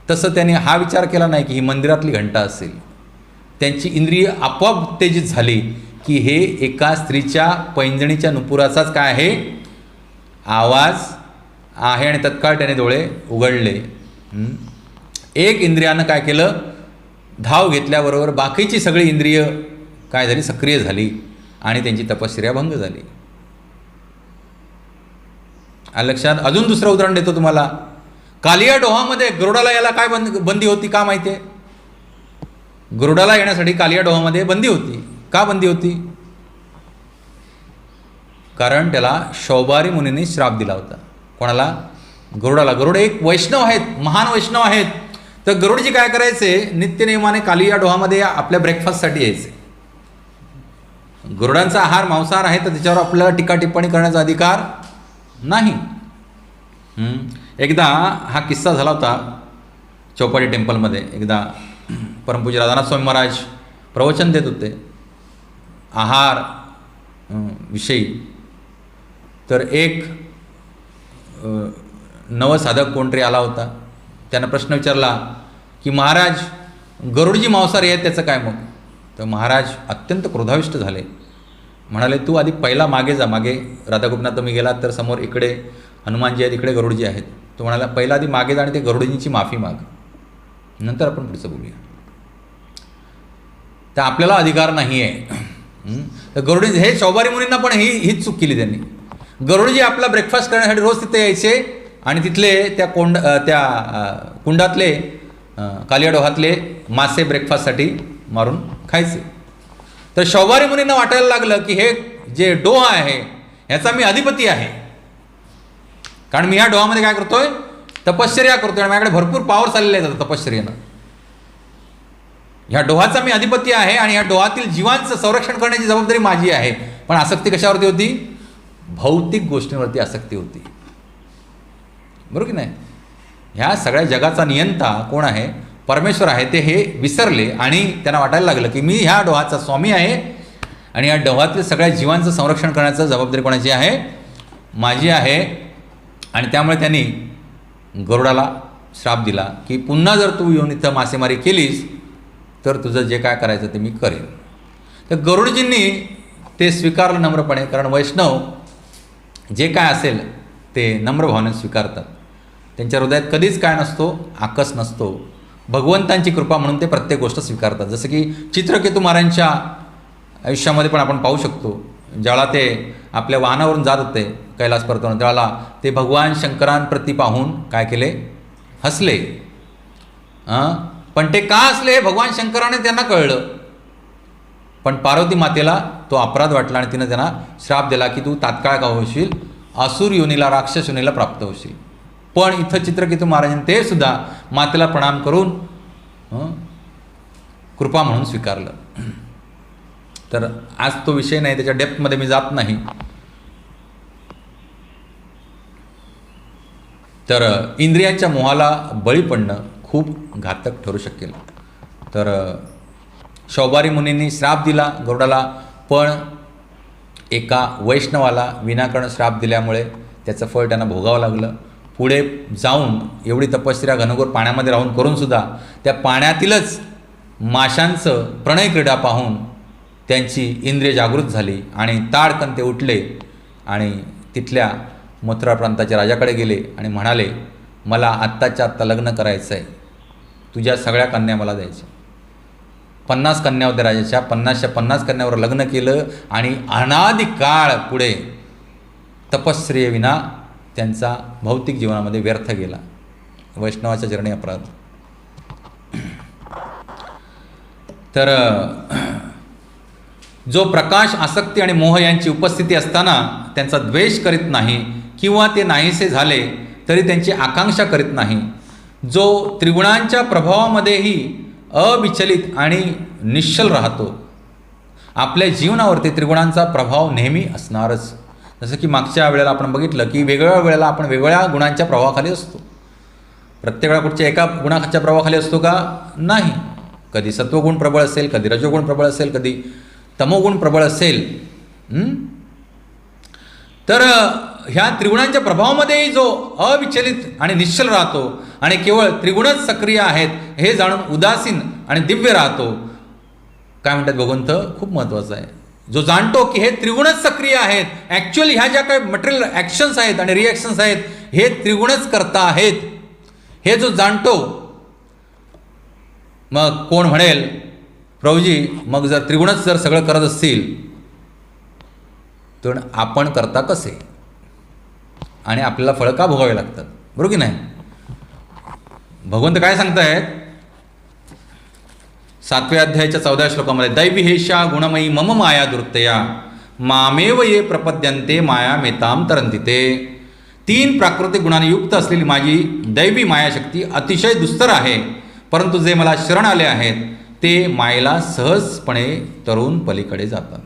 तसं त्याने हा विचार केला नाही की ही मंदिरातली घंटा असेल. त्यांची इंद्रिय आपोआप उत्तेजित झाली की हे एका स्त्रीच्या पैंजणीच्या नुपुराचाच काय आहे, आवाज आहे. आणि तत्काळ त्याने डोळे उघडले. एक इंद्रियानं काय केलं, धाव घेतल्याबरोबर बाकीची सगळी इंद्रिय काय झाली, सक्रिय झाली आणि त्यांची तपश्चर्या भंग झाली. लक्षात. अजून दुसरं उदाहरण देतो तुम्हाला. कालिया डोहामध्ये गरुडाला याला काय बंदी होती का माहिती आहे? गरुडाला येण्यासाठी कालिया डोहामध्ये बंदी होती. का बंदी होती? कारण त्याला शौबारी मुनींनी श्राप दिला होता. कोणाला? गरुडाला. गरुड एक वैष्णव आहेत, महान वैष्णव आहेत. तर गरुडजी काय करायचे, नित्यनियमाने कालिया डोहामध्ये आपल्या ब्रेकफास्टसाठी यायचे. गरुडांचा आहार मांसाहार आहे, तर त्याच्यावर आपल्याला टीका टिप्पणी करण्याचा अधिकार नाही. एकदा हा किस्सा झाला होता चौपाटी टेम्पलमध्ये. एकदा परमपूज्य राधानाथ स्वामी महाराज प्रवचन देत होते आहार विषयी. तर एक नवसाधक कोणतरी आला होता. त्यानं प्रश्न विचारला की महाराज, गरुडजी मांसाहारी आहेत, त्याचं काय मग? तर महाराज अत्यंत क्रोधाविष्ट झाले. म्हणाले, तू आधी पहिला मागे जा. मागे राधागोपीनाथ तुम्ही गेलात तर समोर इकडे हनुमानजी आहेत, इकडे गरुडजी आहेत. तो म्हणाला, पहिला आधी मागे जा आणि ते गरुडजींची माफी माग, नंतर आपण पुढचं बोलूया. तर आपल्याला अधिकार नाही आहे. तर गरुडजी, हे शौबारी मुनींना पण हीच चूक केली त्यांनी. गरुडजी आपला ब्रेकफास्ट करण्यासाठी रोज तिथे यायचे आणि तिथले त्या कुंडातले कालिया डोहातले मासे ब्रेकफास्टसाठी मारून खायचे. तर शौबारी मुनींना वाटायला लागलं की हे जे डोहा आहे ह्याचा मी अधिपती आहे, कारण मी ह्या डोहामध्ये काय करतोय, तपश्चर्या करतोय आणि माझ्याकडे भरपूर पॉवर चाललेले आहेत तपश्चर्यानं. ह्या डोहाचा मी अधिपती आहे आणि ह्या डोहातील जीवांचं संरक्षण करण्याची जबाबदारी माझी आहे. पण आसक्ती कशावरती होती? भौतिक गोष्टींवरती आसक्ती होती. बरोबर की नाही? ह्या सगळ्या जगाचा नियंता कोण आहे? परमेश्वर आहे. ते हे विसरले आणि त्यांना वाटायला लागलं की मी ह्या डोहाचा स्वामी आहे आणि या डोहातील सगळ्या जीवांचं संरक्षण करण्याचं जबाबदारी कोणाची आहे? माझी आहे. आणि त्यामुळे त्यांनी गरुडाला श्राप दिला की पुन्हा जर तू येऊन इथं मासेमारी केलीस तर तुझं जे काय करायचं ते मी करेन. तर गरुडजींनी ते स्वीकारलं नम्रपणे, कारण वैष्णव जे काय असेल ते नम्र भावनेने स्वीकारतात. त्यांच्या हृदयात कधीच काय नसतो, आकस नसतो. भगवंतांची कृपा म्हणून ते प्रत्येक गोष्ट स्वीकारतात. जसं की चित्रकेतू महाराजांच्या आयुष्यामध्ये पण आपण पाहू शकतो. ज्यावेळा ते आपल्या वाहनावरून जात होते कैलास पर्वतावर, त्यावेळेला ते भगवान शंकरांप्रती पाहून काय केले? हसले. पण ते का हसले? भगवान शंकराने त्यांना कळलं. पण पार्वती मातेला तो अपराध वाटला आणि तिनं त्यांना श्राप दिला की तू तात्काळ का होशील, असुर योनीला, राक्षस योनीला प्राप्त होशील. पण इथं चित्रकेतू महाराजांनी ते सुद्धा मातेला प्रणाम करून कृपा म्हणून स्वीकारलं. तर आज तो विषय नाही, त्याच्या डेप्थमध्ये मी जात नाही. तर इंद्रियांच्या मोहाला बळी पडणं खूप घातक ठरू शकेल. तर शौबारी मुनींनी श्राप दिला गरुडाला, पण एका वैष्णवाला विनाकारण श्राप दिल्यामुळे त्याचं फळ त्यांना भोगावं लागलं. पुढे जाऊन एवढी तपश्चर्या घनघोर पाण्यामध्ये राहून करूनसुद्धा त्या पाण्यातीलच माशांचं प्रणय क्रीडा पाहून त्यांची इंद्रिय जागृत झाली आणि ताडकन ते उठले आणि तिथल्या मथुरा प्रांताच्या राजाकडे गेले आणि म्हणाले, मला आत्ताच्या आत्ता लग्न करायचं आहे, तुझ्या सगळ्या कन्या मला द्यायच्या. 50 कन्या होत्या राजाच्या, 50च्या 50 कन्यावर लग्न केलं आणि अनादी काळ पुढे तपश्चर्येविना त्यांचा भौतिक जीवनामध्ये व्यर्थ गेला. वैष्णवाच्या चरणी अपराध. तर जो प्रकाश, आसक्ती आणि मोह यांची उपस्थिती असताना त्यांचा द्वेष करीत नाही किंवा ते नाहीसे झाले तरी त्यांची आकांक्षा करीत नाही, जो त्रिगुणांच्या प्रभावामध्येही अविचलित आणि निश्चल राहतो. आपल्या जीवनावरती त्रिगुणांचा प्रभाव नेहमी असणारच. जसं की मागच्या वेळेला आपण बघितलं की वेगवेगळ्या वेळेला आपण वेगवेगळ्या गुणांच्या प्रभावाखाली असतो. प्रत्येक वेळा कुठच्या एका गुणाच्या प्रभावाखाली असतो का? नाही. कधी सत्वगुण प्रबळ असेल, कधी रजोगुण प्रबळ असेल, कधी तमोगुण प्रबळ असेल. तर ह्या त्रिगुणांच्या प्रभावामध्येही जो अविचलित आणि निश्चल राहतो आणि केवळ त्रिगुणच सक्रिय आहेत हे जाणून उदासीन आणि दिव्य राहतो. काय म्हणतात भगवंत? खूप महत्त्वाचं आहे. जो जाणतो की हे त्रिगुणच सक्रिय आहेत, ॲक्च्युअली ह्या ज्या काही मटेरियल ॲक्शन्स आहेत आणि रिॲक्शन्स आहेत हे त्रिगुणच करता आहेत, हे जो जाणतो. मग कोण म्हणेल प्रभूजी मग जर त्रिगुणच जर सगळं करत असतील तर आपण करता कसे आणि आपल्याला फळं का भोगावे लागतात? बरोबर की नाही? भगवंत काय सांगतायत 7व्या अध्यायाच्या 14व्या श्लोकामध्ये, दैवी हेषा गुणमयी मम माया दुर्तया मामेव ये प्रपद्यन्ते माया मेताम तरंती ते. 3 प्राकृतिक गुणांनी युक्त असलेली माझी दैवी मायाशक्ती अतिशय दुस्तर आहे, परंतु जे मला शरण आले आहेत ते मायेला सहजपणे तरून पलीकडे जातात.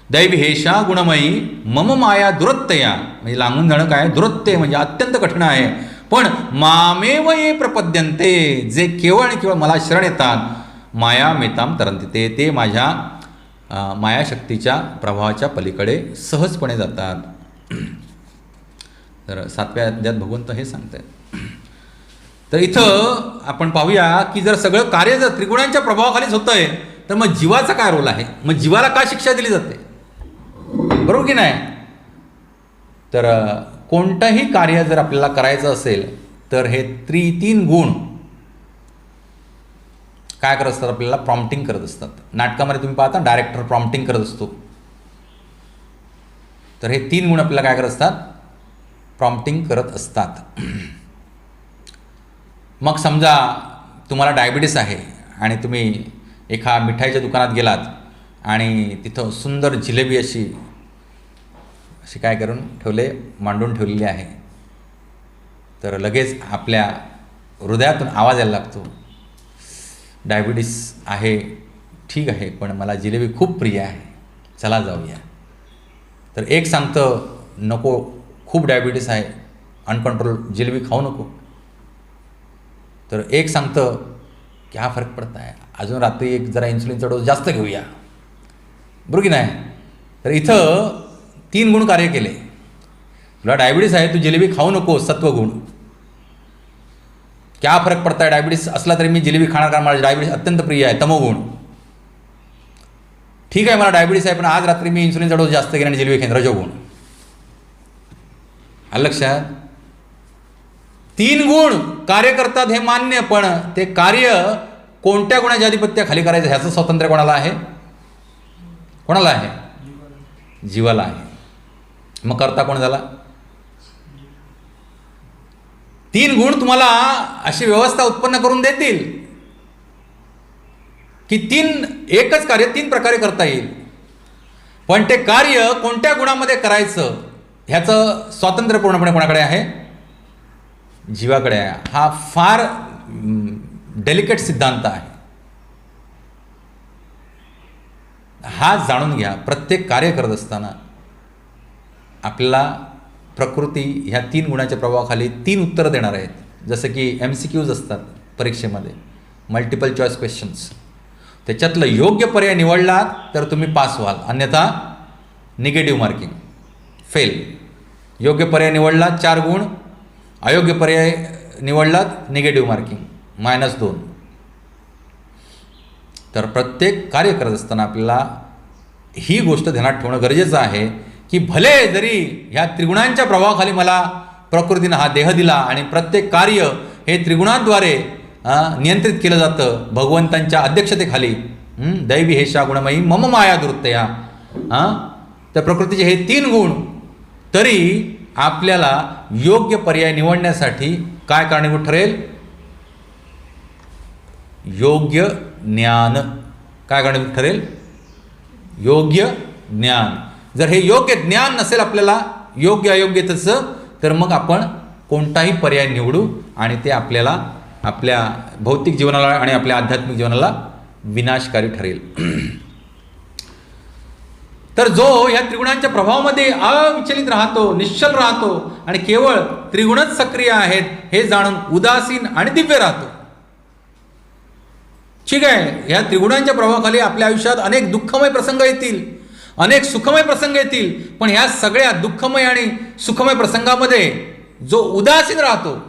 दैवी हेषा गुणमयी मम माया दुरत्तया, म्हणजे लांबून जाणं काय? दुरत्य म्हणजे अत्यंत कठीण आहे. पण मामेव ये प्रपद्यन्ते, जे केवळ आणि केवळ मला शरण येतात, माया मेताम तरंती ते माझ्या मायाशक्तीच्या प्रभावाच्या पलीकडे सहजपणे जातात. तर 7व्या अध्यायात भगवंत हे सांगतात. तर इथं आपण पाहूया की जर सगळं कार्य जर त्रिगुणांच्या प्रभावाखालीच होतं आहे तर मग जीवाचा काय रोल आहे? मग जीवाला का शिक्षा दिली जाते? बरोबर की नाही? तर कोणतंही कार्य जर आपल्याला करायचं असेल तर हे 3 गुण काय करत असतात? आपल्याला प्रॉम्प्टिंग करत असतात. नाटकामध्ये तुम्ही पाहता डायरेक्टर प्रॉम्प्टिंग करत असतो. तर हे 3 गुण आपल्याला काय करत असतात? प्रॉम्प्टिंग करत असतात. मग समजा तुम्हाला डायबिटीस आहे आणि तुम्ही एका मिठाईच्या दुकानात गेलात आणि तिथं सुंदर जिलेबी अशी काय करून मांडून ठेवलेली आहे. तर लगेच आपल्या हृदयातून आवाज यायला लागतो, डायबिटीस आहे ठीक आहे, पण मला जिलेबी खूप प्रिय आहे, चला जाऊया. तर एक सांगतं नको, खूप डायबिटीस आहे, अनकंट्रोल जिलेबी खाऊ नको. तर एक सांगतं की हा फरक पडत आहे, अजून रात्री एक जरा इन्सुलिनचा डोस जास्त घेऊया. बरोबर की नाही? तर इथं 3 गुण कार्य केले. तुला डायबिटीस आहे, तू जिलेबी खाऊ नको, सत्वगुण. क्या फरक पडता है, डायबिटीस असला तरी मी जिलेबी खाणार कारण मला डायबिटीस अत्यंत प्रिय आहे, तमोगुण. ठीक आहे मला डायबिटीस आहे पण आज रात्री मी इन्सुलिनचा डोस जास्त घेईन आणि जिलेबी खाईन, रजोगुण. आलं लक्षात? 3 गुण कार्य करतात हे मान्य, पण ते कार्य कोणत्या गुणाच्या आधिपत्याखाली करायचं ह्याचं स्वातंत्र्य कोणाला आहे? कोणाला आहे? जीवाला आहे. मग करता कोण झाला? 3 गुण तुम्हाला अशी व्यवस्था उत्पन्न करून देतील की एकच कार्य 3 प्रकारे करता येईल. पण ते कार्य कोणत्या गुणामध्ये करायचं ह्याचं स्वातंत्र्य पूर्णपणे कोणाकडे आहे? जीवाकडे आहे. हा फार डेलिकेट सिद्धांत आहे. हा जाणून घ्या. प्रत्येक कार्य करत असताना आपल्याला प्रकृती ह्या 3 गुणाच्या प्रभावाखाली 3 उत्तरं देणार आहेत. जसं की MCQs असतात परीक्षेमध्ये, मल्टिपल चॉईस क्वेश्चन्स. त्याच्यातलं योग्य पर्याय निवडलात तर तुम्ही पास व्हाल, अन्यथा निगेटिव्ह मार्किंग, फेल. योग्य पर्याय निवडलात 4 गुण, अयोग्य पर्याय निवडलात निगेटिव्ह मार्किंग, -2. तर प्रत्येक कार्य करत असताना आपल्याला ही गोष्ट ध्यानात ठेवणं गरजेचं आहे की भले जरी ह्या त्रिगुणांच्या प्रभावाखाली मला प्रकृतीनं हा देह दिला आणि प्रत्येक कार्य हे त्रिगुणांद्वारे नियंत्रित केलं जातं भगवंतांच्या अध्यक्षतेखाली, दैवी हेषा गुणमयी मम माया दुर्तया. तर प्रकृतीचे हे 3 गुण, तरी आपल्याला योग्य पर्याय निवडण्यासाठी काय कारणीभूत ठरेल? योग्य ज्ञान. काय कारणीभूत ठरेल? योग्य ज्ञान. जर हे योग्य ज्ञान नसेल आपल्याला योग्य अयोग्यतेचं, तर मग आपण कोणताही पर्याय निवडू आणि ते आपल्याला आपल्या भौतिक जीवनाला आणि आपल्या आध्यात्मिक जीवनाला विनाशकारी ठरेल. तर जो या त्रिगुणांच्या प्रभावामध्ये अविचलित राहतो, निश्चल राहतो आणि केवळ त्रिगुणच सक्रिय आहेत हे जाणून उदासीन आणि दिव्य राहतो. ठीक आहे, या त्रिगुणांच्या प्रभावाखाली आपल्या आयुष्यात अनेक दुःखमय प्रसंग येतील, अनेक सुखमय प्रसंग येतील, पण ह्या सगळ्या दुःखमय आणि सुखमय प्रसंगामध्ये जो उदासीन राहतो,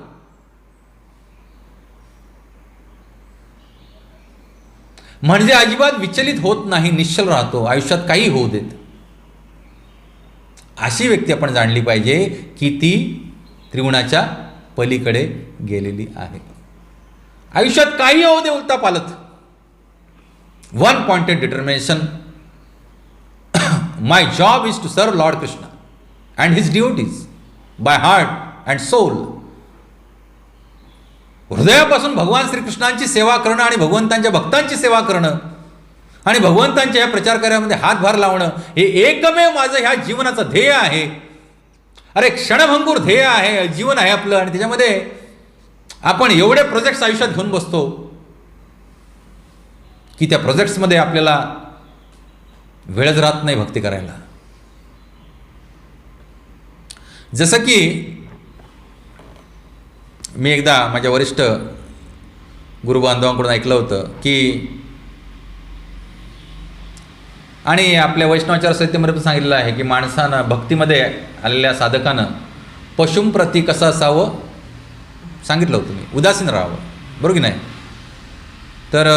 म्हणजे अजिबात विचलित होत नाही, निश्चल राहतो, आयुष्यात काही होऊ देत, अशी व्यक्ती आपण जाणली पाहिजे की ती त्रिगुणाच्या पलीकडे गेलेली आहे. आयुष्यात काही होऊ दे उलटा पालत, one pointed determination, my job is to serve lord Krishna and his duties by heart and soul. हृदयापासून भगवान श्रीकृष्णांची सेवा करणं आणि भगवंतांच्या भक्तांची सेवा करणं आणि भगवंतांच्या ह्या प्रचार कार्यामध्ये हातभार लावणं हे एकमेव माझं ह्या जीवनाचं ध्येय आहे. अरे क्षणभंगूर ध्येय आहे, जीवन आहे आपलं, आणि त्याच्यामध्ये आपण एवढे प्रोजेक्ट्स आयुष्यात घेऊन बसतो की त्या प्रोजेक्ट्समध्ये आपल्याला वेळच राहत नाही भक्ती करायला. जसं की मी एकदा माझ्या वरिष्ठ गुरुबांधवांकडून ऐकलं होतं की, आणि आपल्या वैष्णवाचार संहितेमध्ये पण सांगितलेलं आहे की माणसानं, भक्तीमध्ये आलेल्या साधकानं पशुंप्रती कसं असावं सांगितलं होतं मी, उदासीन राहावं, बरोबर की नाही. तर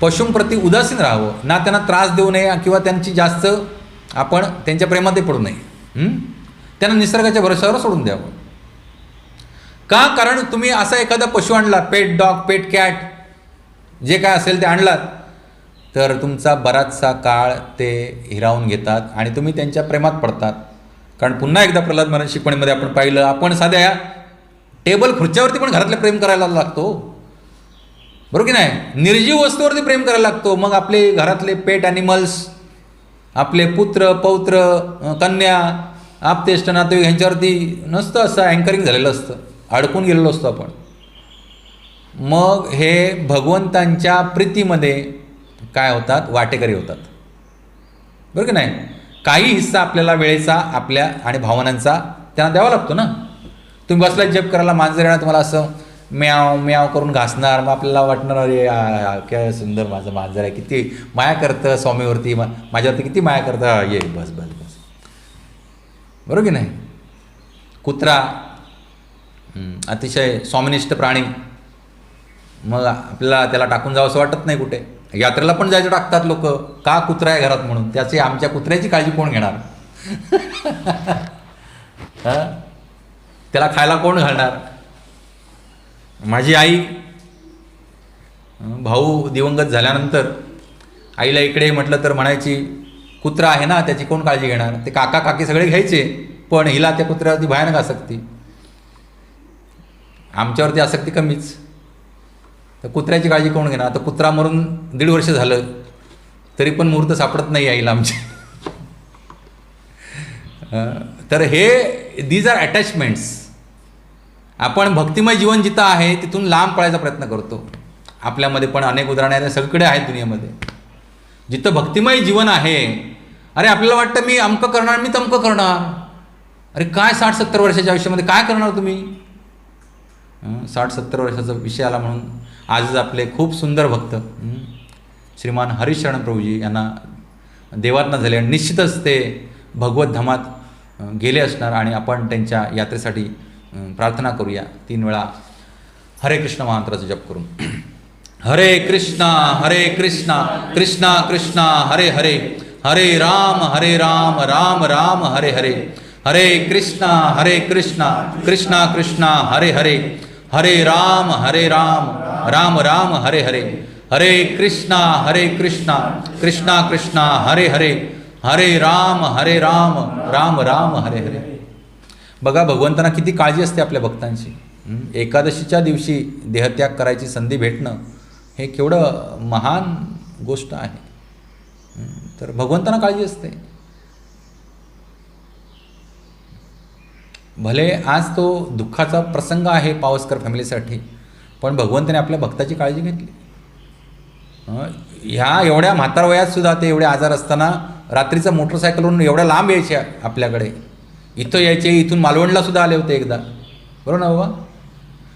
पशुंप्रती उदासीन राहावं, ना त्यांना त्रास देऊ नये किंवा त्यांची जास्त आपण त्यांच्या प्रेमातही पडू नये, त्यांना निसर्गाच्या भरोशावर सोडून द्यावं. का? कारण तुम्ही असा एखादा पशु आणलात, पेट डॉग, पेट कॅट, जे काय असेल ते आणलात, तर तुमचा बराचसा काळ ते हिरावून घेतात आणि तुम्ही त्यांच्या प्रेमात पडतात. कारण पुन्हा एकदा प्रल्हाद महाराज शिकवणीमध्ये आपण पाहिलं, आपण साध्या टेबल खुर्च्यावरती पण घरातले प्रेम करायला लागतो, बरोबर की नाही. निर्जीव वस्तूवरती प्रेम करायला लागतो. मग आपले घरातले पेट ॲनिमल्स, आपले पुत्र पौत्र कन्या आपतेष्ट नातेवाईक ह्यांच्यावरती नसतं असं अँकरिंग झालेलं असतं, अडकून गेलेलो असतो आपण. मग हे भगवंतांच्या प्रीतीमध्ये काय होतात, वाटेकरी होतात, बरं की नाही. काही हिस्सा आपल्याला वेळेचा आपल्या आणि भावनांचा त्यांना द्यावा लागतो ना. तुम्ही बसला जप करायला, मांजर येणार तुम्हाला असं म्याव म्याव करून घासणार, मग आपल्याला वाटणार अरे काय सुंदर माझं मांजर आहे, किती माया करतं स्वामीवरती, माझ्यावरती किती माया करतं, ये बस बस बस, बरोबर की नाही. कुत्रा अतिशय स्वामिनिष्ठ प्राणी, मग आपल्याला त्याला टाकून जावं असं वाटत नाही. कुठे यात्रेला पण जायचं टाकतात लोक, का? कुत्रा आहे घरात म्हणून. त्याची आमच्या कुत्र्याची काळजी कोण घेणार? त्याला खायला कोण घालणार? माझी आई, भाऊ दिवंगत झाल्यानंतर आईला इकडे म्हटलं तर म्हणायची, कुत्रा आहे ना त्याची कोण काळजी घेणार? ते काका काकी सगळे घ्यायचे, पण हिला त्या कुत्र्यावरती भयानक आसक्ती. आमच्यावरती आसक्ती कमीच, तर कुत्र्याची काळजी कोण घेणार? आता कुत्रा मरून 1.5 वर्ष झालं तरी पण मुहूर्त सापडत नाही आईला आमची. तर हे दीज आर अटॅचमेंट्स. आपण भक्तिमय जीवन जिथं आहे तिथून लांब पळायचा प्रयत्न करतो. आपल्यामध्ये पण अनेक उदाहरणे आहेत, सगळीकडे आहेत दुनियेमध्ये. जिथं भक्तिमय जीवन आहे, अरे आपल्याला वाटतं मी अमकं करणार, मी तमकं करणार. अरे काय 60-70 वर्षाच्या आयुष्यामध्ये काय करणार तुम्ही? 60-70 वर्षाचा विषय आला म्हणून आजच आपले खूप सुंदर भक्त श्रीमान हरिशरण प्रभूजी यांना देवात्मा झाले आणि निश्चितच ते भगवत धामात गेले असणार. आणि आपण त्यांच्या यात्रेसाठी प्रार्थना करूया 3 वेळा हरे कृष्ण महामंत्राचा जप करून. हरे कृष्णा कृष्णा कृष्णा हरे हरे, हरे राम राम राम हरे हरे, हरे कृष्णा कृष्णा कृष्णा हरे हरे, हरे राम राम राम हरे हरे, हरे कृष्णा कृष्णा कृष्णा हरे हरे, हरे राम राम राम हरे हरे. बघा भगवंतांना किती काळजी असते आपल्या भक्तांची. एकादशीच्या दिवशी देहत्याग करायची संधी भेटणं हे केवढं महान गोष्ट आहे. तर भगवंतांना काळजी असते. भले आज तो दुःखाचा प्रसंग आहे पावसकर फॅमिलीसाठी, पण भगवंताने आपल्या भक्ताची काळजी घेतली. ह्या एवढ्या म्हातार वयात सुद्धा ते एवढे आजार असताना रात्रीचा मोटरसायकलवरून एवढ्या लांब यायचे आपल्याकडे, इथं यायचे, इथून मालवणला सुद्धा आले होते एकदा, बरोबर ना बाबा.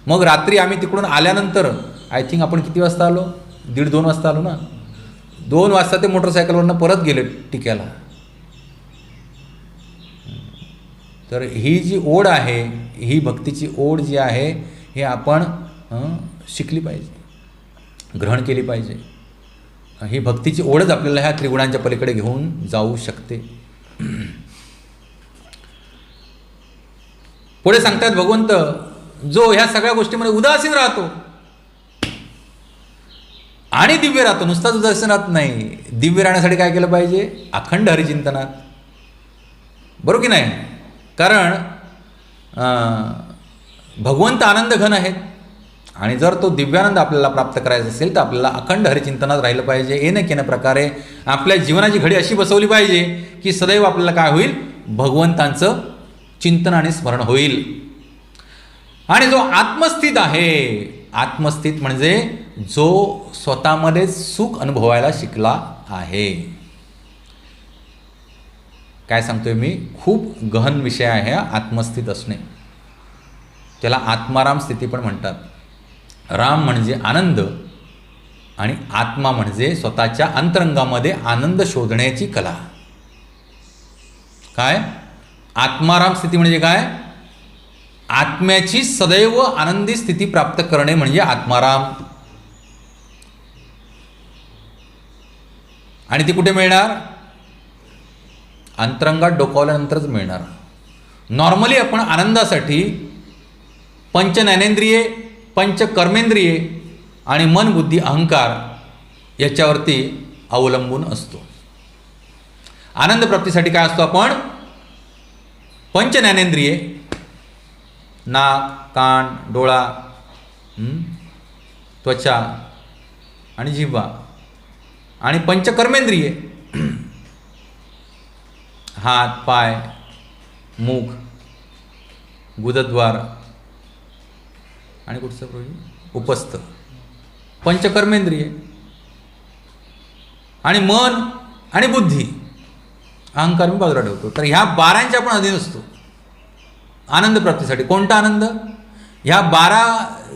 मग रात्री आम्ही तिकडून आल्यानंतर आय थिंक आपण किती वाजता आलो, 1:30-2 वाजता आलो ना. 2 वाजता ते मोटरसायकलवरनं परत गेले टिक्याला. तर ही जी ओढ आहे, ही भक्तीची ओढ जी आहे, हे आपण शिकली पाहिजे, ग्रहण केली पाहिजे. ही भक्तीची ओढच आपल्याला ह्या त्रिगुणांच्या पलीकडे घेऊन जाऊ शकते. पुढे सांगतात भगवंत, जो ह्या सगळ्या गोष्टीमध्ये उदासीन राहतो आणि दिव्य राहतो, नुसताच उदासीन राहत नाही, दिव्य राहण्यासाठी काय केलं पाहिजे, अखंड हरिचिंतनात, बरोबर की नाही. कारण भगवंत आनंद घन आहेत आणि जर तो दिव्यानंद आपल्याला प्राप्त करायचा असेल तर आपल्याला अखंड हरिचिंतनात राहिलं पाहिजे. येणं प्रकारे आपल्या जीवनाची घडी अशी बसवली पाहिजे की सदैव आपल्याला काय होईल, भगवंतांचं चिंतन आणि स्मरण होईल. आणि जो आत्मस्थित आहे, आत्मस्थित म्हणजे जो स्वतःमध्ये सुख अनुभवायला शिकला आहे. काय सांगतोय मी, खूप गहन विषय आहे हा आत्मस्थित असणे. त्याला आत्माराम स्थिती पण म्हणतात. राम म्हणजे आनंद आणि आत्मा म्हणजे स्वतःच्या अंतरंगामध्ये आनंद शोधण्याची कला. काय आत्माराम स्थिती म्हणजे काय, आत्म्याची सदैव आनंदी स्थिती प्राप्त करणे म्हणजे आत्माराम. आणि ती कुठे मिळणार, अंतरंगात डोकावल्यानंतरच मिळणार. नॉर्मली आपण आनंदासाठी पंच ज्ञानेंद्रिये, पंच कर्मेंद्रिये आणि मन, बुद्धी, अहंकार याच्यावरती अवलंबून असतो. आनंद प्राप्तीसाठी काय असतो, आपण पंच ज्ञानेंद्रिये, नाक, कान, डोळा, त्वचा आणि जिव्हा, आणि पंच कर्मेंद्रिये, हात, पाय, मुख, गुदद्वार आणि कुठचं उपस्थ, पंचकर्मेंद्रिय आणि मन आणि बुद्धी, अहंकार मी बाजूला ठेवतो. तर ह्या 12 आपण अधीन असतो आनंद प्राप्तीसाठी. कोणता आनंद, ह्या 12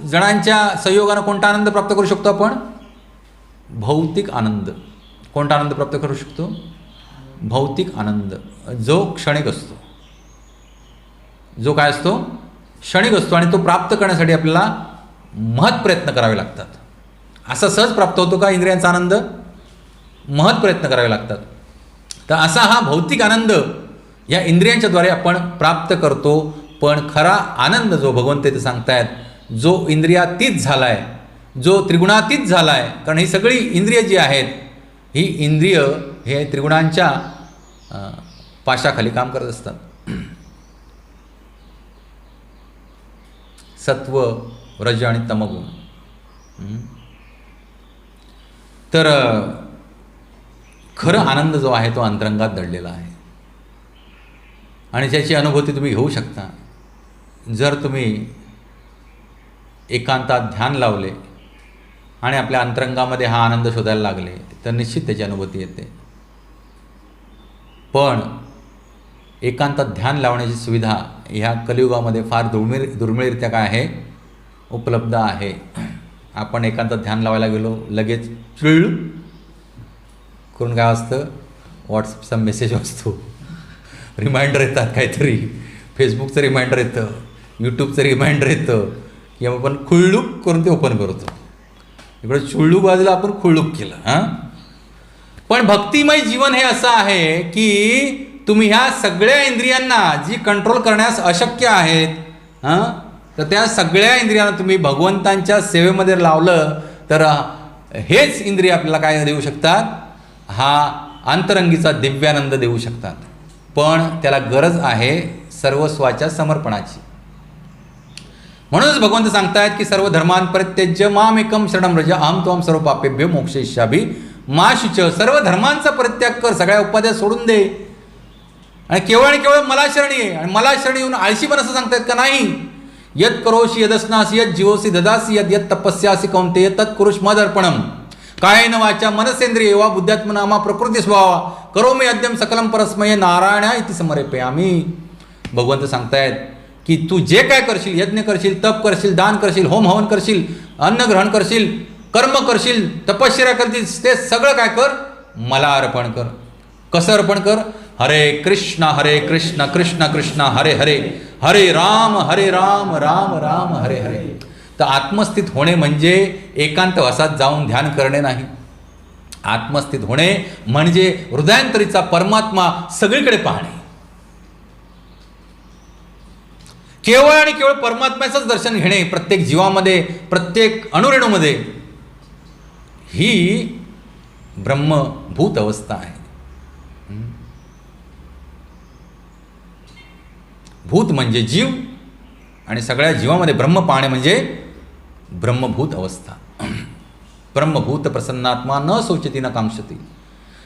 जणांच्या संयोगानं कोणता आनंद प्राप्त करू शकतो आपण, भौतिक आनंद. कोणता आनंद प्राप्त करू शकतो, भौतिक आनंद, जो क्षणिक असतो, जो काय असतो, क्षणिक असतो. आणि तो प्राप्त करण्यासाठी आपल्याला महत् प्रयत्न करावे लागतात. असा सहज प्राप्त होतो का इंद्रियांचा आनंद, महत् प्रयत्न करावे लागतात. तर असा हा भौतिक आनंद या इंद्रियांच्या द्वारे आपण प्राप्त करतो. पण खरा आनंद जो भगवंत ते सांगतायत, जो इंद्रियातीत झाला आहे, जो त्रिगुणातीत झाला आहे. कारण ही सगळी इंद्रिय जी आहेत, ही इंद्रिय हे त्रिगुणांच्या पाशाखाली काम करत असतात. सत्व, रज आणि तमगुण. तर खरं आनंद जो आहे तो अंतरंगात दडलेला आहे आणि ज्याची अनुभूती तुम्ही घेऊ शकता जर तुम्ही एकांतात ध्यान लावले आणि आपल्या अंतरंगामध्ये हा आनंद शोधायला लागले तर निश्चित त्याची अनुभूती येते. पण एकांतात ध्यान लावण्याची सुविधा ह्या कलियुगामध्ये फार दुर्मिळरित्या काय आहे, उपलब्ध आहे. आपण एकांतात ध्यान लावायला गेलो लगेच चिळ करून काय असतं, व्हॉट्सअपचा मेसेज असतो, रिमाइंडर येतात, काहीतरी फेसबुकचं रिमाइंडर येतं, यूट्यूबचं रिमाइंडर येतं की आपण खुळलूक करून ते ओपन करतो. इकडे चुळलूक बाजूला आपण खुळलूक केलं. हां, पण भक्तिमय जीवन हे असं आहे की तुम्ही ह्या सगळ्या इंद्रियांना जी कंट्रोल करण्यास अशक्य आहेत, तर त्या सगळ्या इंद्रियांना तुम्ही भगवंतांच्या सेवेमध्ये लावलं तर हेच इंद्रिय आपल्याला काय देऊ शकतात, हा अंतरंगीचा दिव्यानंद देऊ शकतात. पण त्याला गरज आहे सर्वस्वाच्या समर्पणाची. म्हणूनच भगवंत सांगतायत की सर्व धर्मान परित्यज्य माम एकम शरणं व्रज अहम त्वां सर्व पापेभ्यो मोक्षयिष्यामि मा शुच. सर्व धर्मांचा परित्याग कर, सगळ्या उपाध्या सोडून दे आणि केवळ मला शरणी आहे. आणि मला शरणी येऊन आळशी पण असं सांगतायत का, नाही. यत करोषि यदस्नासि यत जीवोसि ददासि यद यत तपस्यासि कौंतेय तत् कुरुष मदर्पणम. कायेन वाचा मनसेंद्रिये वा बुद्ध्यात्मना मा प्रकृती स्वभावा करोमि अद्यम सकलम परस्मये नारायणा इति समर्पयामि. भगवंत सांगतायत की तू जे काय करशील, यज्ञ करशील, तप करशील, दान करशील, होम हवन करशील, अन्न ग्रहण करशील, कर्म करशील, तपश्चर्या करशील, ते सगळं काय कर, मला अर्पण कर. कसं अर्पण कर? हरे कृष्ण कृष्ण कृष्ण हरे हरे, हरे राम राम राम हरे हरे. तर आत्मस्थित होणे म्हणजे एकांतवासात जाऊन ध्यान करणे नाही. आत्मस्थित होणे म्हणजे हृदयांतरीचा परमात्मा सगळीकडे पाहणे. केवळ आणि केवळ परमात्म्याचंच दर्शन घेणे प्रत्येक जीवामध्ये, प्रत्येक अणुरेणूमध्ये, ही ब्रह्मभूत अवस्था आहे. भूत म्हणजे जीव आणि सगळ्या जीवामध्ये ब्रह्म पाहणे म्हणजे ब्रह्मभूत अवस्था. ब्रह्मभूत प्रसन्नात्मा न शोचती न कांक्षती.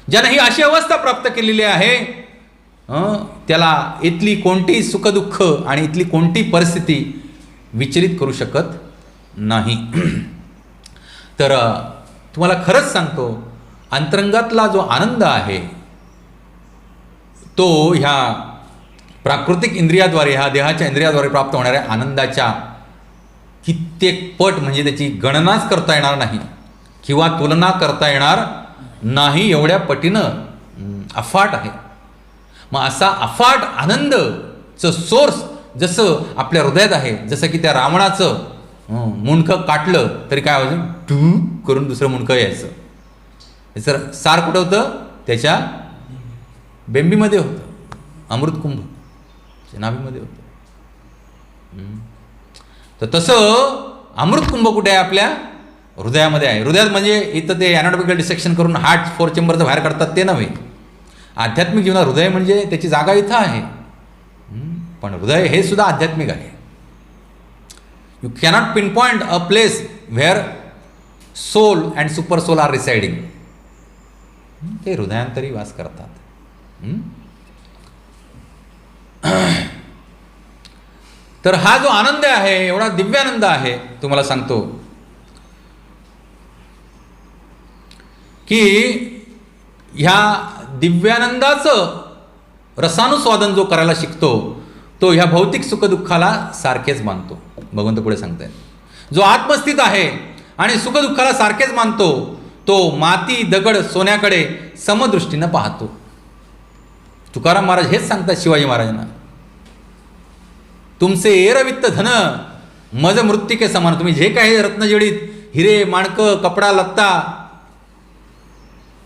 ज्याने ही अशी अवस्था प्राप्त केलेली आहे त्याला इथली कोणती सुखदुःख आणि इथली कोणती परिस्थिती विचलित करू शकत नाही. तर तुम्हाला खरंच सांगतो, अंतरंगातला जो आनंद आहे तो ह्या प्राकृतिक इंद्रियाद्वारे, ह्या देहाच्या इंद्रियाद्वारे प्राप्त होणाऱ्या आनंदाच्या कित्येक पट, म्हणजे त्याची गणनाच करता येणार नाही किंवा तुलना करता येणार नाही, एवढ्या पटीनं अफाट आहे. मग असा अफाट आनंदचं सोर्स जसं आपल्या हृदयात आहे, जसं की त्या रावणाचं मुंडकं काटलं तरी काय व्हायचं, टू करून दुसरं मुंडकं यायचं. याचं सार कुठं होतं? त्याच्या बेंबीमध्ये होतं, अमृतकुंभ नाभीमध्ये होतं. तर तसं अमृतकुंभ कुठे आहे? आपल्या हृदयामध्ये आहे. हृदयात म्हणजे इथं ते ॲनाटॉमिकल डिसेक्शन करून हार्ट 4 चेंबरचं बाहेर काढतात ते नव्हे. आध्यात्मिक जीवनात हृदय म्हणजे त्याची जागा इथं आहे, पण हृदय हे सुद्धा आध्यात्मिक आहे. You cannot pinpoint a place where soul and super soul are residing. ते हृदयांतरी वास करतात. तर हा जो आनंद आहे, एवढा दिव्यानंद आहे, तुम्हाला सांगतो की ह्या दिव्यानंदाचं रसानुस्वादन जो करायला शिकतो तो ह्या भौतिक सुखदुःखाला सारखेच मानतो. भगवंत पुढे सांगतायत, जो आत्मस्थित आहे आणि सुखदुःखाला सारखेच मानतो तो माती दगड सोन्याकडे समदृष्टीनं पाहतो. तुकाराम महाराज हेच सांगतात शिवाजी महाराजांना, तुमचे एरवित्त धन मज मृत्तिके समान. तुम्ही जे काही रत्नजडीत हिरे माणकं कपडा लत्ता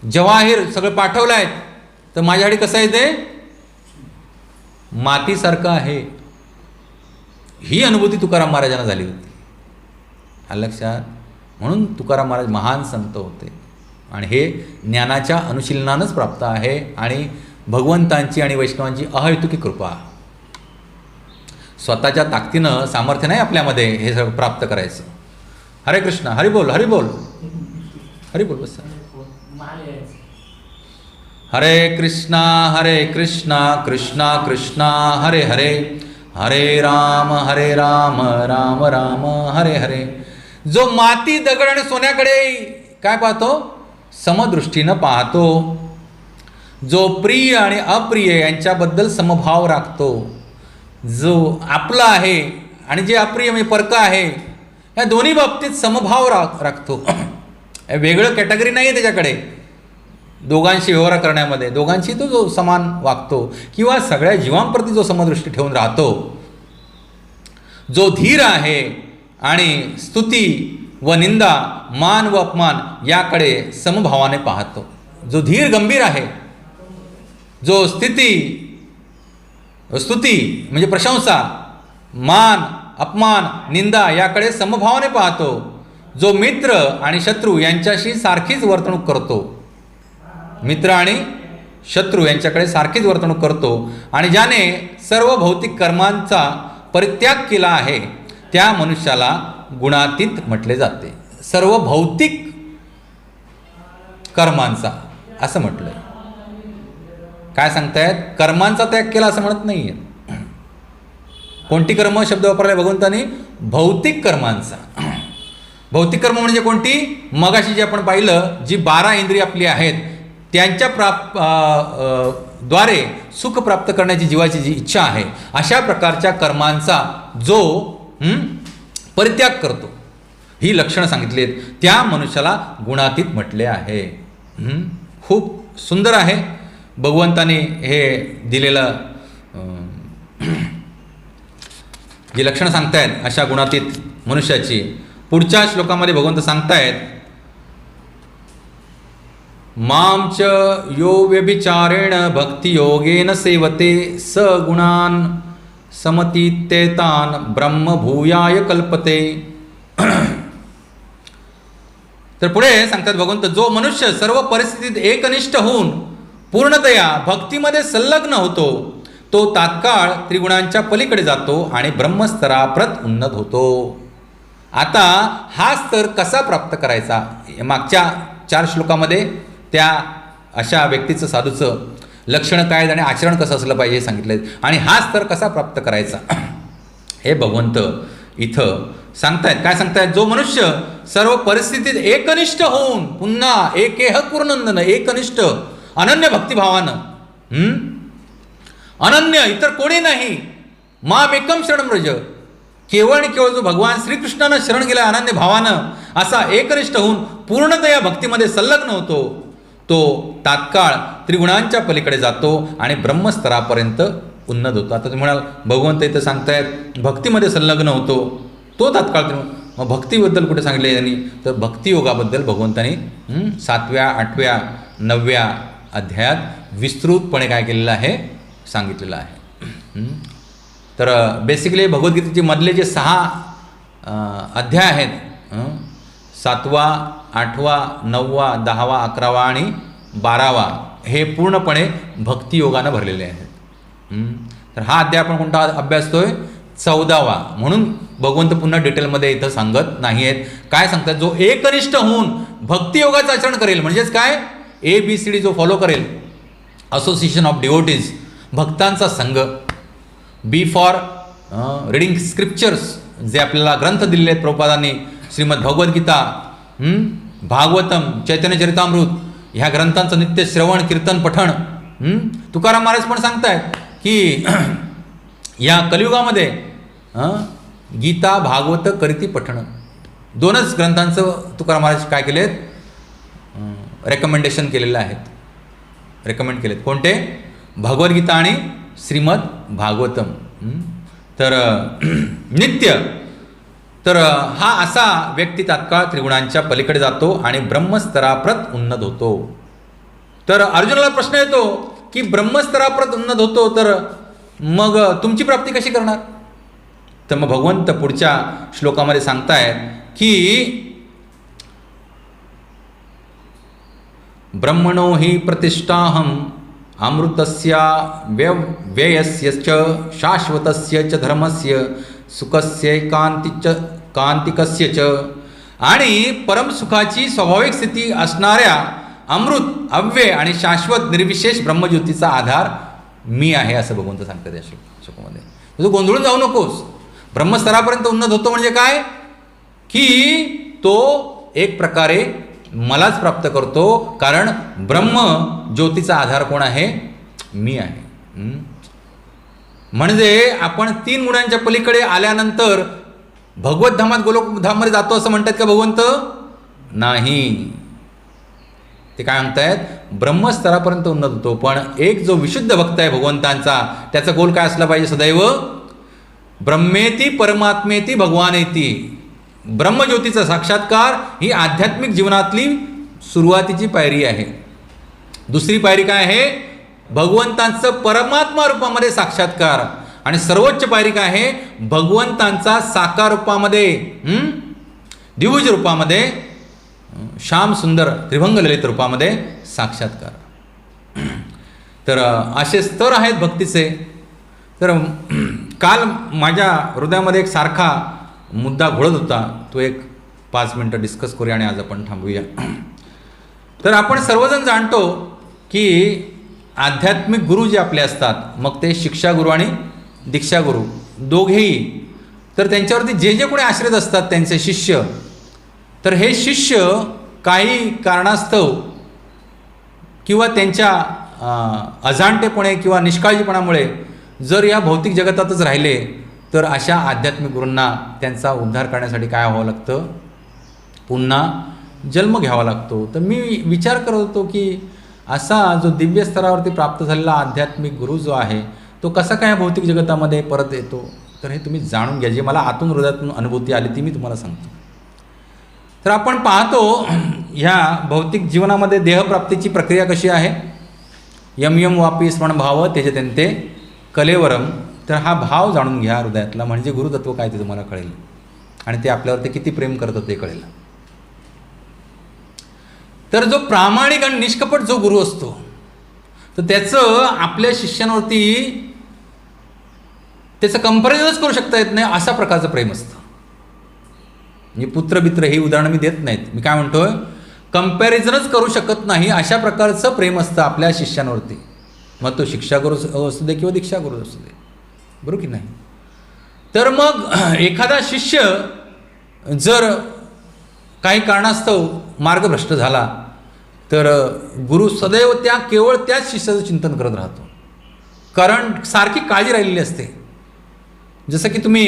जवाहीर सगळं पाठवलं आहे, तर माझ्यासाठी कसं आहे ते मातीसारखं आहे. ही अनुभूती तुकाराम महाराजांना झाली होती. लक्षात. म्हणून तुकाराम महाराज महान संत होते आणि हे ज्ञानाच्या अनुशीलनानंच प्राप्त आहे आणि भगवंतांची आणि वैष्णवांची अहैतुकी कृपा. स्वतःच्या ताकदीनं सामर्थ्य नाही आपल्यामध्ये हे सगळं प्राप्त करायचं. हरे कृष्ण, हरी बोल हरी बोल हरी बोल. बस. हरे कृष्णा कृष्णा कृष्णा हरे हरे, हरे राम राम राम हरे हरे. जो माती दगड आणि सोन्याकडे काय पाहतो? समदृष्टीनं पाहतो. जो प्रिय आणि अप्रिय यांच्याबद्दल समभाव राखतो. जो आपला आहे आणि जे अप्रिय म्हणजे परका आहे, या दोन्ही बाबतीत समभाव राखतो. वेगळं कॅटेगरी नाही आहे त्याच्याकडे. दोघांशी व्यवहार करण्यामध्ये दोघांशी तो जो समान वागतो किंवा सगळ्या जीवांप्रती जो समदृष्टी ठेवून राहतो. जो धीर आहे आणि स्तुती व निंदा, मान व अपमान याकडे समभावाने पाहतो. जो धीर गंभीर आहे, जो स्तुती म्हणजे प्रशंसा, मान अपमान निंदा याकडे समभावाने पाहतो. जो मित्र आणि शत्रू यांच्याशी सारखीच वर्तणूक करतो. मित्र आणि शत्रू यांच्याकडे सारखीच वर्तणूक करतो. आणि ज्याने सर्व भौतिक कर्मांचा परित्याग केला आहे त्या मनुष्याला गुणातीत म्हटले जाते. सर्व भौतिक कर्मांचा असं म्हटलंय. काय सांगतायत? कर्मांचा त्याग केला असं म्हणत नाहीये. कोणती कर्म शब्द वापरलाय भगवंतानी? भौतिक कर्मांचा. भौतिक कर्म म्हणजे कोणती? मगाशी जे आपण पाहिलं, जी 12 इंद्रिय आपली आहेत त्यांच्या द्वारे सुख प्राप्त करण्याची जीवाची जी इच्छा आहे, अशा प्रकारच्या कर्मांचा जो परित्याग करतो, ही लक्षणं सांगितली आहेत, त्या मनुष्याला गुणातीत म्हटले आहे. खूप सुंदर आहे भगवंताने हे दिलेलं जी लक्षणं सांगतायत अशा गुणातीत मनुष्याची. पुढच्या श्लोकामध्ये भगवंत सांगतायत, मां च यो व्यभिचारेण भक्तियोगेन सेवते स गुणान् समतीत्येतान् ब्रह्म भूयाय कल्पते. तर पुढे सांगतात भगवंत, जो मनुष्य सर्व परिस्थितीत एकनिष्ठ होऊन पूर्णतया भक्तीमध्ये संलग्न होतो, तो तात्काळ त्रिगुणांच्या पलीकडे जातो आणि ब्रह्मस्तराप्रत उन्नत होतो. आता हा स्तर कसा प्राप्त करायचा? मागच्या 4 श्लोकामध्ये त्या अशा व्यक्तीचं, साधूचं लक्षणं काय आणि आचरण कसं असलं पाहिजे हे सांगितलं. आणि हा स्तर कसा प्राप्त करायचा हे भगवंत इथं सांगतायत. काय सांगतायत? जो मनुष्य सर्व परिस्थितीत एकनिष्ठ होऊन, पुन्हा एकेह पूर्णनंदन, एकनिष्ठ अनन्य भक्तिभावानं, अनन्य, इतर कोणी नाही, माम एकम शरणं व्रज, केवळ आणि केवळ जो भगवान श्रीकृष्णानं शरण गेला अनन्य भावानं, असा एकनिष्ठ होऊन पूर्णतया भक्तीमध्ये संलग्न होतो, तो तात्काळ त्रिगुणांच्या पलीकडे जातो आणि ब्रह्मस्तरापर्यंत उन्नत होतो. आता तुम्ही म्हणाल भगवंत इथं सांगतायत भक्तीमध्ये संलग्न होतो तो तात्काळ, मग भक्तीबद्दल कुठे सांगितले त्यांनी? तर भक्तियोगाबद्दल भगवंतांनी 7व्या, 8व्या, 9व्या अध्यायात विस्तृतपणे काय केलेलं आहे? सांगितलेलं आहे. तर बेसिकली भगवद्गीतेचे मधले जे 6 अध्याय आहेत, 7वा, 8वा, 9वा, 10वा, 11वा आणि 12वा, हे पूर्णपणे भक्तियोगानं भरलेले आहेत. तर हा अध्याय आपण कोणता अभ्यासतोय? 14वा. म्हणून भगवंत पुन्हा डिटेलमध्ये इथं सांगत नाही आहेत. काय सांगतात? जो एकनिष्ठ होऊन भक्तियोगाचं आचरण करेल, म्हणजेच काय? ABCD जो फॉलो करेल, असोसिएशन ऑफ डिवोटीज, भक्तांचा संघ. बी फॉर रिडिंग स्क्रिप्चर्स, जे आपल्याला ग्रंथ दिलेले आहेत प्रभुपादांनी, श्रीमद भगवद्गीता, भागवतम, चैतन्य चरितामृत, ह्या ग्रंथांचं नित्य श्रवण, कीर्तन, पठण. तुकाराम महाराज पण सांगतायत की या कलियुगामध्ये गीता, भागवत करीती पठण, 2च ग्रंथांचं तुकाराम महाराज काय केलेत? रेकमेंडेशन केलेलं आहेत, रेकमेंड केलेत. कोणते? भगवद्गीता आणि श्रीमद भागवतम. तर नित्य, तर हा असा व्यक्ती तात्काळ त्रिगुणांच्या पलीकडे जातो आणि ब्रह्मस्तराप्रत उन्नत होतो. तर अर्जुनाला प्रश्न येतो की ब्रह्मस्तराप्रत उन्नत होतो, तर मग तुमची प्राप्ती कशी करणार? तर मग भगवंत पुढच्या श्लोकामध्ये सांगतायत की ब्रह्मणो हि प्रतिष्ठाहम अमृतस्य व्ययस्य च शाश्वतस्य च धर्मस्य सुखस्य कांतिकस्य च. आणि परमसुखाची स्वाभाविक स्थिती असणाऱ्या अमृत, अव्यय आणि शाश्वत निर्विशेष ब्रह्मज्योतीचा आधार मी आहे, असं भगवंत सांगतात या श्लोकामध्ये. तू गोंधळून जाऊ नकोस. ब्रह्मस्तरापर्यंत उन्नत होतो म्हणजे काय? की तो एक प्रकारे मलाच प्राप्त करतो, कारण ब्रह्म ज्योतीचा आधार कोण आहे? मी आहे. म्हणजे आपण 3 गुणांच्या पलीकडे आल्यानंतर भगवत धामात, गोलोकधाममध्ये जातो असं म्हणतात का भगवंत? नाही. ते काय म्हणतायत? ब्रह्मस्तरापर्यंत उन्नत होतो. पण एक जो विशुद्ध भक्त आहे भगवंतांचा, त्याचा गोल काय असला पाहिजे? सदैव ब्रह्मेती परमात्मेती भगवानेती. ब्रह्मज्योतीचा साक्षात्कार ही आध्यात्मिक जीवनातली सुरुवातीची पायरी आहे. दुसरी पायरी काय आहे? भगवंतांचं परमात्मा रूपामध्ये साक्षात्कार. आणि सर्वोच्च पायरी काय आहे? भगवंतांचा साकार रूपामध्ये, द्विभुज रूपामध्ये, श्याम सुंदर त्रिभंग ललित रूपामध्ये साक्षात्कार. तर असे स्तर आहेत भक्तीचे. तर काल माझ्या हृदयामध्ये एक सारखा मुद्दा घोळत होता, तो एक 5 मिनटं डिस्कस करूया आणि आज आपण थांबूया. तर आपण सर्वजण जाणतो की आध्यात्मिक गुरु जे आपले असतात, मग ते शिक्षा गुरु आणि दीक्षा गुरु दोघेही, तर त्यांच्यावरती जे जे कोणी आश्रित असतात त्यांचे शिष्य, तर हे शिष्य काही कारणास्तव किंवा त्यांच्या अजाणतेपणे किंवा निष्काळजीपणामुळे जर या भौतिक जगतातच राहिले तर अशा आध्यात्मिक गुरूंना त्यांचा उद्धार करण्यासाठी काय व्हावं लागतं, पुन्हा जन्म घ्यावा लागतो. तर मी विचार करत होतो की असा जो दिव्य स्तरावरती प्राप्त झालेला आध्यात्मिक गुरु जो आहे तो कसा काय भौतिक जगतामध्ये परत येतो. तर हे तुम्ही जाणून घ्या, जे मला आतून हृदयातून अनुभूती आली ती मी तुम्हाला सांगतो. तर आपण पाहतो ह्या भौतिक जीवनामध्ये देहप्राप्तीची प्रक्रिया कशी आहे. यम यम वापी स्मरण भाव तेजत्यंते कलेवरम. तर हा भाव जाणून घ्या हृदयातला, म्हणजे गुरुतत्व काय ते तुम्हाला कळेल आणि ते आपल्यावरती किती प्रेम करतं ते कळेल. तर जो प्रामाणिक आणि निष्कपट जो गुरु असतो तर त्याचं आपल्या शिष्यांवरती त्याचं कंपॅरिझनच करू शकता येत नाही अशा प्रकारचं प्रेम असतं. म्हणजे पुत्रमित्र ही उदाहरणं मी देत नाहीत, मी काय म्हणतोय कंपॅरिझनच करू शकत नाही अशा प्रकारचं प्रेम असतं आपल्या शिष्यांवरती. मग तो शिक्षा गुरु असू दे किंवा दीक्षा गुरु असू दे, बरोबर की नाही. तर मग एखादा शिष्य जर काही कारणास्तव मार्गभ्रष्ट झाला तर गुरु सदैव केवळ त्याच शिष्याचं चिंतन करत राहतो, कारण सारखी काळजी राहिलेली असते. जसं की तुम्ही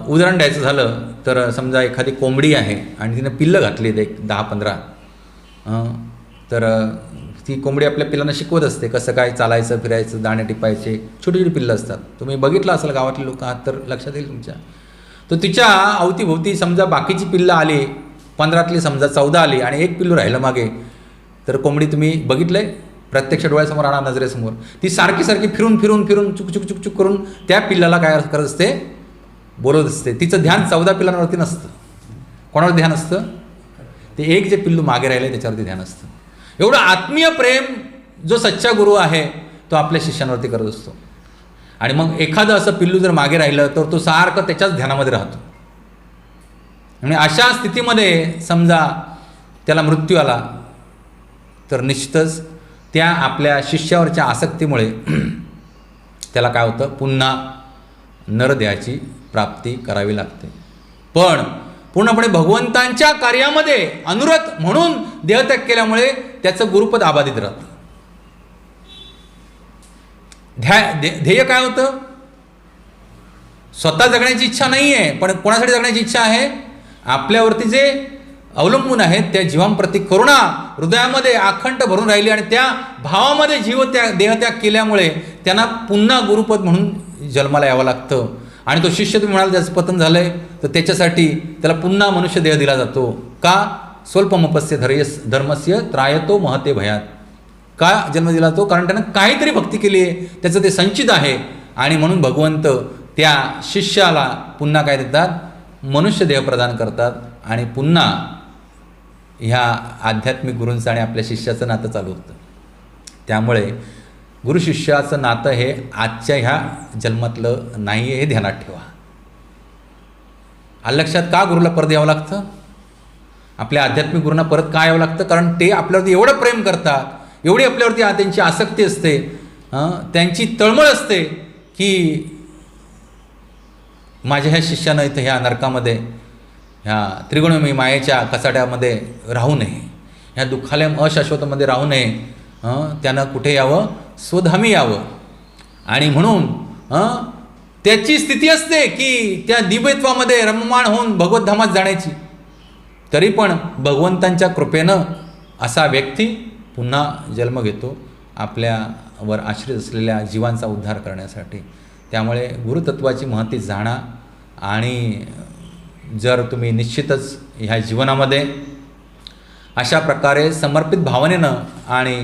उदाहरण द्यायचं झालं तर समजा एखादी कोंबडी आहे आणि तिनं पिल्लं घातली एक 10-15, तर ती कोंबडी आपल्या पिल्लांना शिकवत असते कसं काय चालायचं, फिरायचं, दाणे टिपायचे. छोटी छोटी पिल्लं असतात, तुम्ही बघितलं असेल गावातले लोक आहात तर लक्षात येईल तुमच्या. तर तिच्या अवतीभोवती समजा बाकीची पिल्लं आली, 15तली समजा 14 आली आणि एक पिल्लू राहिलं मागे, तर कोंबडी तुम्ही बघितलं आहे प्रत्यक्ष डोळ्यासमोर आणा, नजरेसमोर ती सारखी सारखी फिरून फिरून फिरून चुक चुक चुक चुक करून त्या पिल्लाला काय करत असते, बोलवत असते. तिचं ध्यान 14 पिल्लांवरती नसतं. कोणावर ध्यान असतं, ते एक जे पिल्लू मागे राहिले त्याच्यावरती ध्यान असतं. एवढं आत्मीय प्रेम जो सच्चा गुरु आहे तो आपल्या शिष्यांवरती करत असतो. आणि मग एखादं असं पिल्लू जर मागे राहिलं तर तो सारखं त्याच्याच ध्यानामध्ये राहतो. आणि अशा स्थितीमध्ये समजा त्याला मृत्यू आला तर निश्चितच त्या आपल्या शिष्यावरच्या आसक्तीमुळे त्याला काय होतं, पुन्हा नरदेहाची प्राप्ती करावी लागते. पण पूर्णपणे भगवंतांच्या कार्यामध्ये अनुरत म्हणून देहत्याग केल्यामुळे त्याचं गुरुपद अबाधित राहतं. ध्येय काय होतं, स्वतः जगण्याची इच्छा नाही आहे, पण कोणासाठी जगण्याची इच्छा आहे, आपल्यावरती जे अवलंबून आहेत त्या जीवांप्रती करुणा हृदयामध्ये अखंड भरून राहिली आणि त्या भावामध्ये देहत्याग केल्यामुळे त्यांना पुन्हा गुरुपद म्हणून जन्माला यावं लागतं. आणि तो शिष्य तुम्ही म्हणाल त्याचं पतन झालं आहे तर त्याच्यासाठी त्याला पुन्हा मनुष्य देह दिला जातो. का, स्वल्पमपस्य धर्मस्य त्रायतो महते भयात. का जन्म दिला तो, कारण त्यानं काहीतरी भक्ती केली आहे, त्याचं ते संचित आहे. आणि म्हणून भगवंत त्या शिष्याला पुन्हा काय देतात, मनुष्य देह प्रदान करतात. आणि पुन्हा ह्या आध्यात्मिक गुरूंचं आणि आपल्या शिष्याचं नातं चालू होतं. त्यामुळे गुरु शिष्याचं नातं हे आजच्या ह्या जन्मातलं नाही आहे, हे ध्यानात ठेवा. आलं लक्षात. का गुरुला परत यावं लागतं, आपल्या आध्यात्मिक गुरूंना परत का यावं लागतं, कारण ते आपल्यावरती एवढं प्रेम करतात, एवढी आपल्यावरती त्यांची आसक्ती असते, त्यांची तळमळ असते की माझ्या ह्या शिष्यानं इथं ह्या नरकामध्ये, ह्या त्रिगुणमयी मायेच्या कचाट्यामध्ये राहू नये, ह्या दुःखालय अशाश्वतमध्ये राहू नये, त्यानं कुठे यावं, स्वधामी यावं. आणि म्हणून त्याची स्थिती असते की त्या दिव्यत्वामध्ये रममाण होऊन भगवतधामात जाण्याची. तरी पण भगवंतांच्या कृपेनं असा व्यक्ती पुन्हा जन्म घेतो आपल्यावर आश्रित असलेल्या जीवांचा उद्धार करण्यासाठी. त्यामुळे गुरुतत्वाची महती जाणा. आणि जर तुम्ही निश्चितच ह्या जीवनामध्ये अशा प्रकारे समर्पित भावनेनं आणि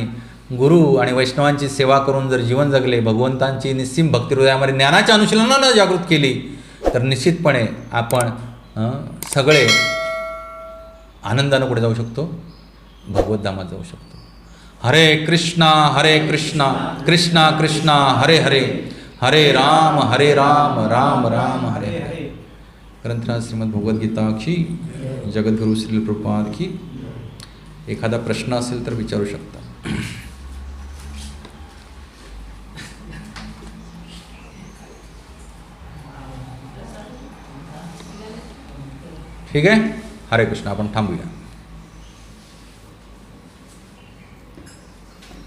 गुरु आणि वैष्णवांची सेवा करून जर जीवन जगले, भगवंतांची निस्सीम भक्ती हृदयामध्ये ज्ञानाच्या अनुशीलनानं जागृत केली, तर निश्चितपणे आपण सगळे आनंदानं पुढे जाऊ शकतो, भगवतधामात जाऊ शकतो. हरे कृष्णा कृष्णा कृष्णा हरे हरे, हरे राम राम राम हरे हरे. ग्रंथराज श्रीमद भगवद्गीता की, जगद्गुरु श्री प्रभुपाद की. एखादा प्रश्न असेल तर विचारू शकता. ठीक आहे. हरे कृष्ण. आपण थांबूया.